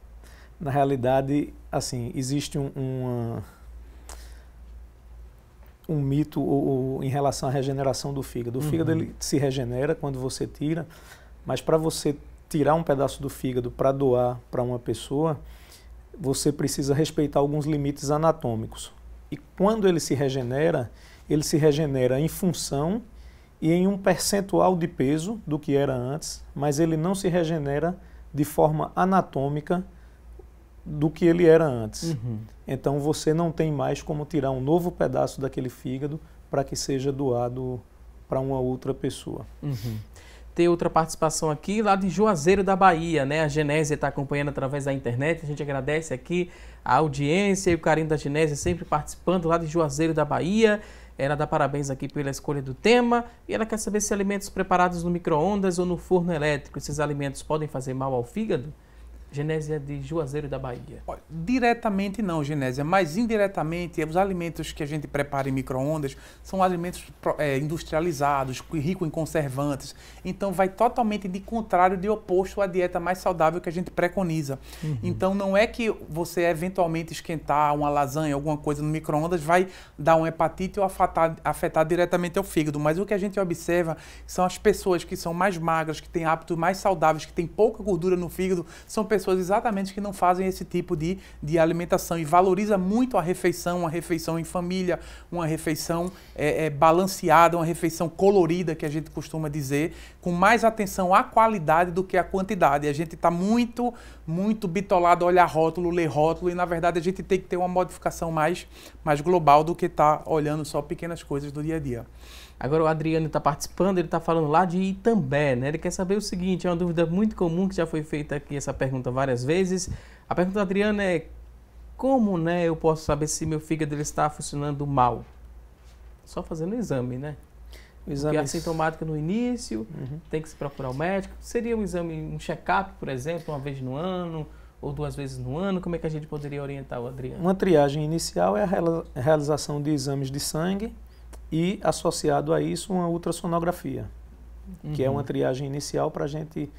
S6: Na realidade, assim, existe um mito em relação à regeneração do fígado. O fígado ele se regenera quando você tira, mas para você tirar um pedaço do fígado para doar para uma pessoa, você precisa respeitar alguns limites anatômicos. E quando ele se regenera em função e em um percentual de peso do que era antes, mas ele não se regenera de forma anatômica do que ele era antes. Então você não tem mais como tirar um novo pedaço daquele fígado para que seja doado para uma outra pessoa.
S1: Tem outra participação aqui lá de Juazeiro da Bahia, né? A Genésia está acompanhando através da internet. A gente agradece aqui a audiência e o carinho da Genésia sempre participando lá de Juazeiro da Bahia. Ela dá parabéns aqui pela escolha do tema e ela quer saber se alimentos preparados no micro-ondas ou no forno elétrico, esses alimentos podem fazer mal ao fígado? Genésia de Juazeiro da Bahia.
S5: Olha, diretamente não, Genésia, mas indiretamente os alimentos que a gente prepara em micro-ondas são alimentos industrializados, ricos em conservantes. Então vai totalmente de contrário, de oposto à dieta mais saudável que a gente preconiza. Então não é que você eventualmente esquentar uma lasanha, alguma coisa no micro-ondas vai dar uma hepatite ou afetar diretamente o fígado. Mas o que a gente observa são as pessoas que são mais magras, que têm hábitos mais saudáveis, que têm pouca gordura no fígado, são pessoas exatamente que não fazem esse tipo de alimentação e valoriza muito a refeição, uma refeição em família, uma refeição balanceada, uma refeição colorida, que a gente costuma dizer, com mais atenção à qualidade do que à quantidade. A gente está muito bitolado a olhar rótulo, ler rótulo, e na verdade a gente tem que ter uma modificação mais global do que estar olhando só pequenas coisas do dia a dia.
S1: Agora o Adriano está participando, ele está falando lá de Itambé, né? Ele quer saber o seguinte, é uma dúvida muito comum, que já foi feita aqui essa pergunta várias vezes. A pergunta do Adriano é, como, né, eu posso saber se meu fígado ele está funcionando mal? Só fazendo o exame, né? O exame é assintomático no início, tem que se procurar o médico. Seria um exame, um check-up, por exemplo, uma vez no ano ou 2 vezes no ano? Como é que a gente poderia orientar o Adriano?
S6: Uma triagem inicial é a realização de exames de sangue, e associado a isso uma ultrassonografia, que é uma triagem inicial para a gente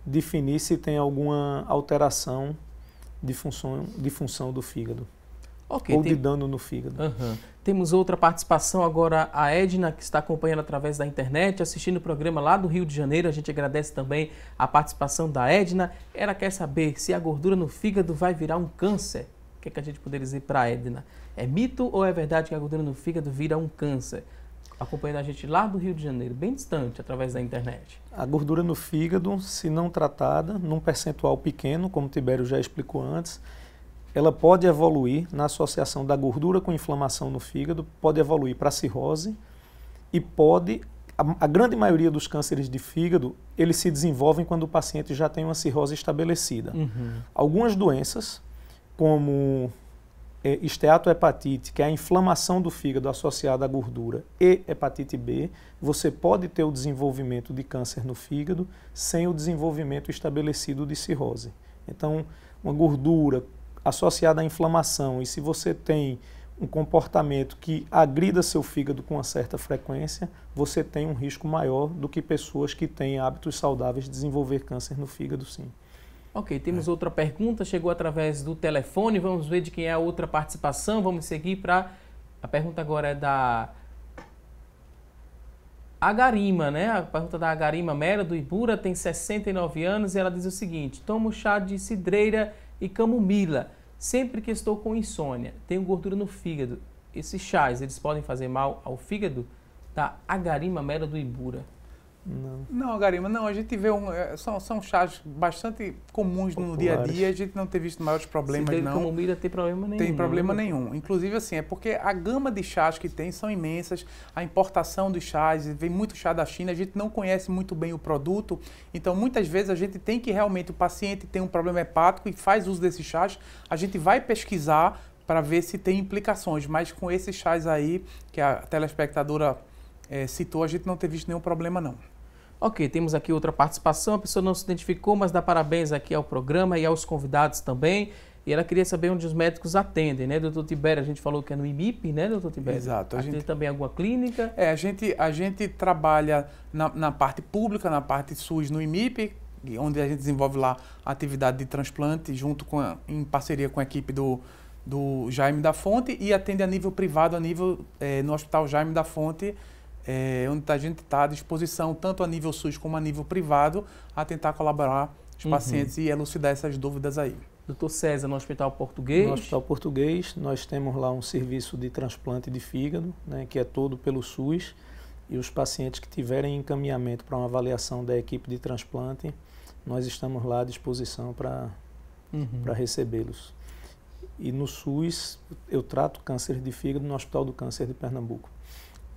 S6: definir se tem alguma alteração de função do fígado, ou de dano no fígado.
S1: Temos outra participação agora, a Edna, que está acompanhando através da internet, assistindo o programa lá do Rio de Janeiro. A gente agradece também a participação da Edna. Ela quer saber se a gordura no fígado vai virar um câncer. O que é que a gente poderia dizer para a Edna? É mito ou é verdade que a gordura no fígado vira um câncer? Acompanhando a gente lá do Rio de Janeiro, bem distante, através da internet.
S6: A gordura no fígado, se não tratada, num percentual pequeno, como o Tibério já explicou antes, ela pode evoluir na associação da gordura com inflamação no fígado, pode evoluir para cirrose e a grande maioria dos cânceres de fígado, eles se desenvolvem quando o paciente já tem uma cirrose estabelecida. Algumas doenças, como esteatohepatite, que é a inflamação do fígado associada à gordura, e hepatite B, você pode ter o desenvolvimento de câncer no fígado sem o desenvolvimento estabelecido de cirrose. Então, uma gordura associada à inflamação, e se você tem um comportamento que agrida seu fígado com uma certa frequência, você tem um risco maior do que pessoas que têm hábitos saudáveis de desenvolver câncer no fígado, sim.
S1: Ok, temos outra pergunta, chegou através do telefone, vamos ver de quem é a outra participação, vamos seguir para... A pergunta agora é da Agarima, né? A pergunta da Agarima Mera, do Ibura, tem 69 anos e ela diz o seguinte: tomo chá de cidreira e camomila sempre que estou com insônia, tenho gordura no fígado. Esses chás, eles podem fazer mal ao fígado? Da Agarima Mera, do Ibura.
S5: Não, Garima, não, a gente vê, são chás bastante comuns no dia a dia, a gente não tem visto maiores problemas, não.
S1: Camomila tem problema nenhum.
S5: Tem problema nenhum. Inclusive, assim, é porque a gama de chás que tem são imensas, a importação dos chás, vem muito chá da China, a gente não conhece muito bem o produto, então muitas vezes a gente tem que realmente, o paciente tem um problema hepático e faz uso desses chás, a gente vai pesquisar para ver se tem implicações, mas com esses chás aí, que a telespectadora citou, a gente não tem visto nenhum problema, não.
S1: Ok, temos aqui outra participação, a pessoa não se identificou, mas dá parabéns aqui ao programa e aos convidados também. E ela queria saber onde os médicos atendem, né, doutor Tibério? A gente falou que é no IMIP, né, doutor Tibério?
S5: Exato.
S1: Atende também alguma clínica?
S5: A gente trabalha na parte pública, na parte SUS no IMIP, onde a gente desenvolve lá a atividade de transplante, em parceria com a equipe do Jaime da Fonte, e atende a nível privado, no Hospital Jaime da Fonte, onde a gente está à disposição, tanto a nível SUS como a nível privado, a tentar colaborar com os pacientes e elucidar essas dúvidas aí.
S1: Doutor César, no Hospital Português?
S6: No Hospital Português, nós temos lá um serviço de transplante de fígado, né, que é todo pelo SUS, e os pacientes que tiverem encaminhamento para uma avaliação da equipe de transplante, nós estamos lá à disposição para recebê-los. E no SUS, eu trato câncer de fígado no Hospital do Câncer de Pernambuco.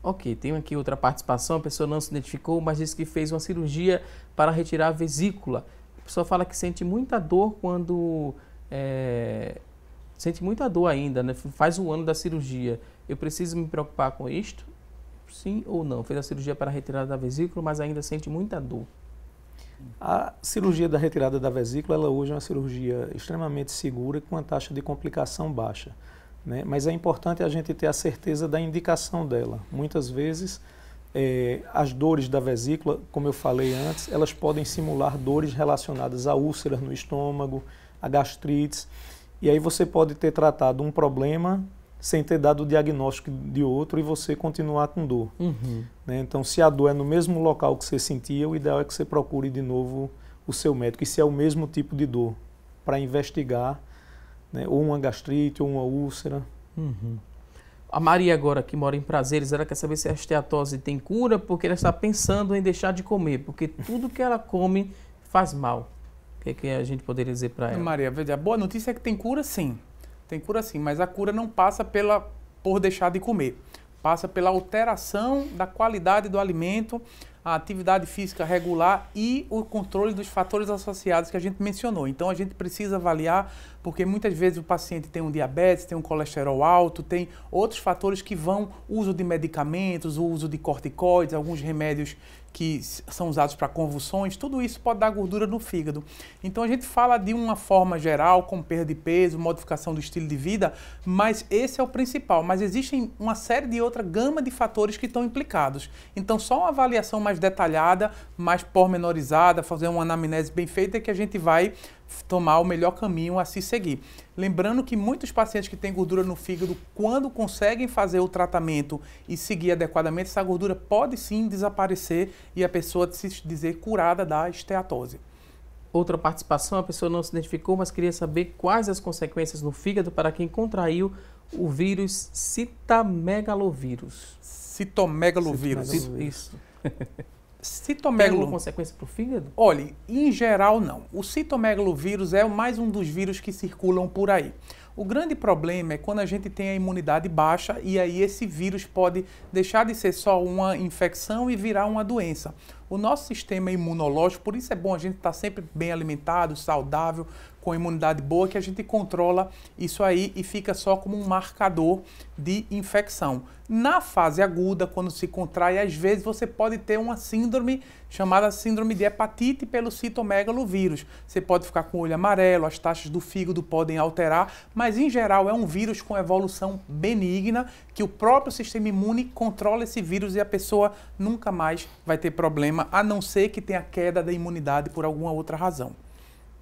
S1: Ok, tem aqui outra participação, a pessoa não se identificou, mas disse que fez uma cirurgia para retirar a vesícula. A pessoa fala que sente muita dor quando... sente muita dor ainda, né? Faz um ano da cirurgia. Eu preciso me preocupar com isto? Sim ou não? Fez a cirurgia para a retirada da vesícula, mas ainda sente muita dor.
S6: A cirurgia da retirada da vesícula, ela hoje é uma cirurgia extremamente segura, com uma taxa de complicação baixa, né? Mas é importante a gente ter a certeza da indicação dela. Muitas vezes, as dores da vesícula, como eu falei antes, elas podem simular dores relacionadas a úlceras no estômago, a gastrites, e aí você pode ter tratado um problema sem ter dado o diagnóstico de outro e você continuar com dor. Né? Então, se a dor é no mesmo local que você sentia, o ideal é que você procure de novo o seu médico, e se é o mesmo tipo de dor, para investigar, né, ou uma gastrite ou uma úlcera.
S1: A Maria agora, que mora em Prazeres, ela quer saber se a esteatose tem cura, porque ela está pensando em deixar de comer, porque tudo que ela come faz mal. O que a gente poderia dizer para ela?
S5: Maria, veja, a boa notícia é que tem cura sim. Tem cura sim, mas a cura não passa por deixar de comer. Passa pela alteração da qualidade do alimento, a atividade física regular e o controle dos fatores associados que a gente mencionou. Então a gente precisa avaliar, porque muitas vezes o paciente tem um diabetes, tem um colesterol alto, tem outros fatores que vão, uso de medicamentos, o uso de corticoides, alguns remédios que são usados para convulsões, tudo isso pode dar gordura no fígado. Então a gente fala de uma forma geral, como perda de peso, modificação do estilo de vida, mas esse é o principal. Mas existem uma série de outra gama de fatores que estão implicados. Então só uma avaliação mais detalhada, mais pormenorizada, fazer uma anamnese bem feita é que a gente vai tomar o melhor caminho a se seguir. Lembrando que muitos pacientes que têm gordura no fígado, quando conseguem fazer o tratamento e seguir adequadamente, essa gordura pode sim desaparecer e a pessoa se dizer curada da esteatose.
S1: Outra participação, a pessoa não se identificou, mas queria saber quais as consequências no fígado para quem contraiu o vírus citomegalovírus.
S5: Citomegalovírus.
S1: Isso.
S5: Tem alguma
S1: consequência para o fígado?
S5: Olha, em geral não. O citomegalovírus é mais um dos vírus que circulam por aí. O grande problema é quando a gente tem a imunidade baixa e aí esse vírus pode deixar de ser só uma infecção e virar uma doença. O nosso sistema imunológico, por isso é bom a gente estar sempre bem alimentado, saudável, com imunidade boa, que a gente controla isso aí e fica só como um marcador de infecção. Na fase aguda, quando se contrai, às vezes você pode ter uma síndrome chamada síndrome de hepatite pelo citomegalovírus. Você pode ficar com o olho amarelo, as taxas do fígado podem alterar, mas em geral é um vírus com evolução benigna, que o próprio sistema imune controla esse vírus e a pessoa nunca mais vai ter problema, a não ser que tenha queda da imunidade por alguma outra razão.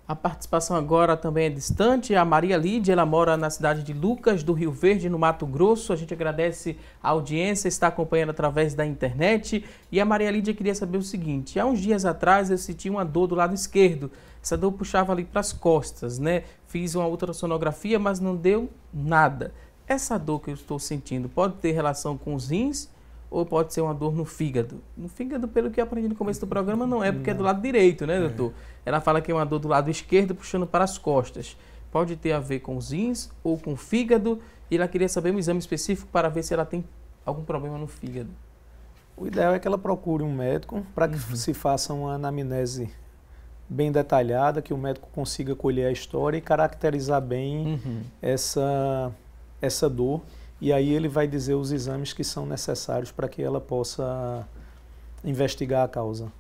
S1: A participação agora também é distante. A Maria Lídia, ela mora na cidade de Lucas, do Rio Verde, no Mato Grosso. A gente agradece a audiência, está acompanhando através da internet. E a Maria Lídia queria saber o seguinte: há uns dias atrás eu senti uma dor do lado esquerdo. Essa dor puxava ali para as costas, né? Fiz uma ultrassonografia, mas não deu nada. Essa dor que eu estou sentindo pode ter relação com os rins ou pode ser uma dor no fígado? No fígado, pelo que eu aprendi no começo do programa, não é, porque é do lado direito, né, doutor? Ela fala que é uma dor do lado esquerdo puxando para as costas. Pode ter a ver com os rins ou com o fígado, e ela queria saber um exame específico para ver se ela tem algum problema no fígado.
S6: O ideal é que ela procure um médico para que se faça uma anamnese bem detalhada, que o médico consiga colher a história e caracterizar bem essa dor. E aí ele vai dizer os exames que são necessários para que ela possa investigar a causa.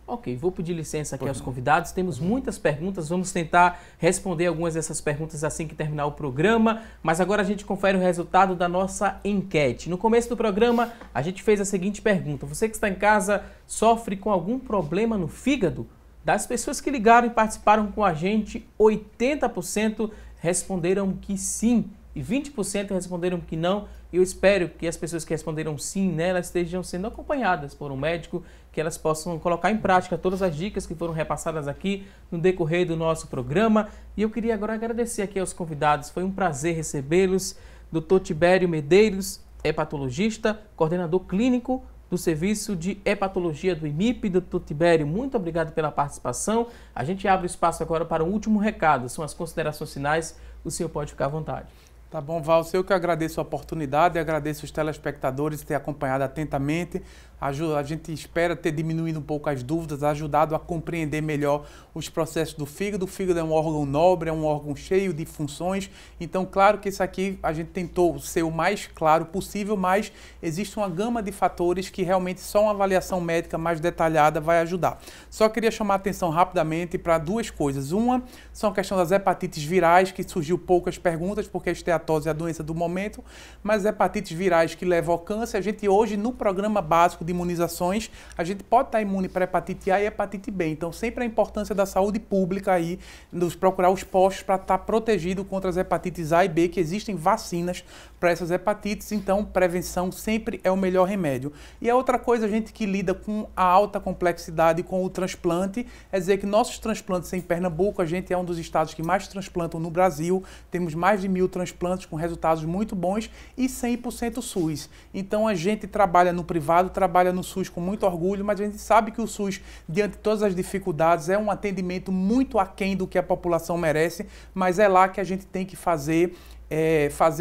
S1: Ok, vou pedir licença aqui aos convidados. Temos muitas perguntas, vamos tentar responder algumas dessas perguntas assim que terminar o programa. Mas agora a gente confere o resultado da nossa enquete. No começo do programa, a gente fez a seguinte pergunta. Você que está em casa sofre com algum problema no fígado? Das pessoas que ligaram e participaram com a gente, 80% responderam que sim. E 20% responderam que não. Eu espero que as pessoas que responderam sim, né, elas estejam sendo acompanhadas por um médico, que elas possam colocar em prática todas as dicas que foram repassadas aqui no decorrer do nosso programa. E eu queria agora agradecer aqui aos convidados. Foi um prazer recebê-los. Dr. Tibério Medeiros, hepatologista, coordenador clínico do Serviço de Hepatologia do IMIP. Dr. Tibério, muito obrigado pela participação. A gente abre o espaço agora para um último recado. São as considerações finais. O senhor pode ficar à vontade.
S5: Tá bom, Valso, eu que agradeço a oportunidade e agradeço os telespectadores ter acompanhado atentamente. A gente espera ter diminuído um pouco as dúvidas, ajudado a compreender melhor os processos do fígado. O fígado é um órgão nobre, é um órgão cheio de funções. Então, claro que isso aqui a gente tentou ser o mais claro possível, mas existe uma gama de fatores que realmente só uma avaliação médica mais detalhada vai ajudar. Só queria chamar a atenção rapidamente para duas coisas. Uma são a questão das hepatites virais, que surgiu poucas perguntas, porque a esteatose é a doença do momento, mas hepatites virais que levam ao câncer, a gente hoje no programa básico de imunizações, a gente pode estar imune para hepatite A e hepatite B. Então, sempre a importância da saúde pública aí, nos procurar os postos para estar protegido contra as hepatites A e B, que existem vacinas para essas hepatites, então prevenção sempre é o melhor remédio. E a outra coisa, a gente que lida com a alta complexidade com o transplante, é dizer que nossos transplantes em Pernambuco, a gente é um dos estados que mais transplantam no Brasil, temos mais de 1000 transplantes com resultados muito bons e 100% SUS. Então a gente trabalha no privado, trabalha no SUS com muito orgulho, mas a gente sabe que o SUS, diante de todas as dificuldades, é um atendimento muito aquém do que a população merece, mas é lá que a gente tem que fazer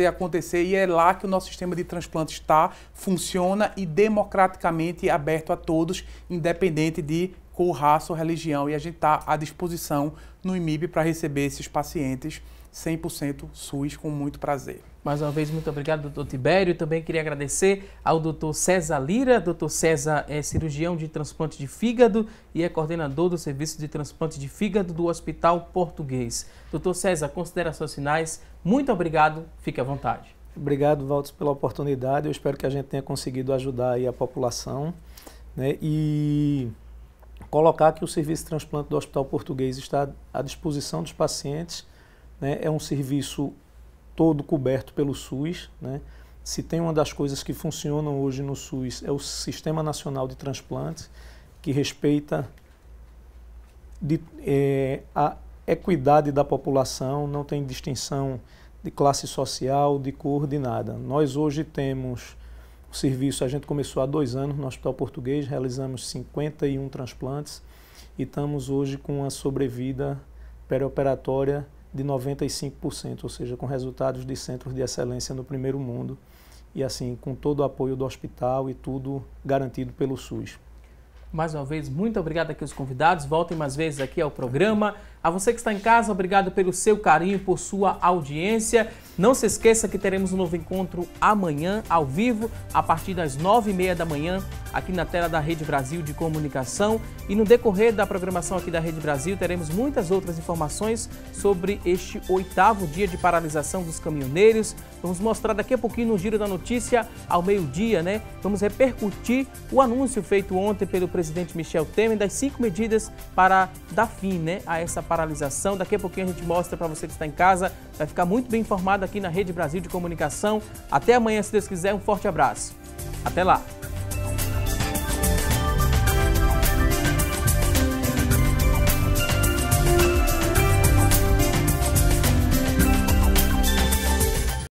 S5: acontecer e é lá que o nosso sistema de transplante funciona e democraticamente aberto a todos, independente de cor, raça ou religião. E a gente está à disposição no IMIB para receber esses pacientes 100% SUS com muito prazer.
S1: Mais uma vez, muito obrigado, doutor Tibério. Também queria agradecer ao doutor César Lira. Doutor César é cirurgião de transplante de fígado e é coordenador do Serviço de Transplante de Fígado do Hospital Português. Doutor César, considerações finais. Muito obrigado. Fique à vontade.
S6: Obrigado, Valdes, pela oportunidade. Eu espero que a gente tenha conseguido ajudar aí a população, né, e colocar que o Serviço de Transplante do Hospital Português está à disposição dos pacientes, né. É um serviço todo coberto pelo SUS, né? Se tem uma das coisas que funcionam hoje no SUS é o Sistema Nacional de Transplantes, que respeita a equidade da população, não tem distinção de classe social, de cor, de nada. Nós hoje temos o serviço, a gente começou há 2 anos no Hospital Português, realizamos 51 transplantes e estamos hoje com uma sobrevida perioperatória de 95%, ou seja, com resultados de centros de excelência no primeiro mundo e assim, com todo o apoio do hospital e tudo garantido pelo SUS.
S1: Mais uma vez, muito obrigado aqui aos convidados, voltem mais vezes aqui ao programa. A você que está em casa, obrigado pelo seu carinho, por sua audiência. Não se esqueça que teremos um novo encontro amanhã, ao vivo, a partir das 9h30 da manhã, aqui na tela da Rede Brasil de Comunicação. E no decorrer da programação aqui da Rede Brasil, teremos muitas outras informações sobre este 8º dia de paralisação dos caminhoneiros. Vamos mostrar daqui a pouquinho no Giro da Notícia, ao meio-dia, né? Vamos repercutir o anúncio feito ontem pelo presidente Michel Temer das 5 medidas para dar fim, né, a essa paralisação. Daqui a pouquinho a gente mostra para você que está em casa, vai ficar muito bem informado aqui na Rede Brasil de Comunicação. Até amanhã, se Deus quiser, um forte abraço. Até lá!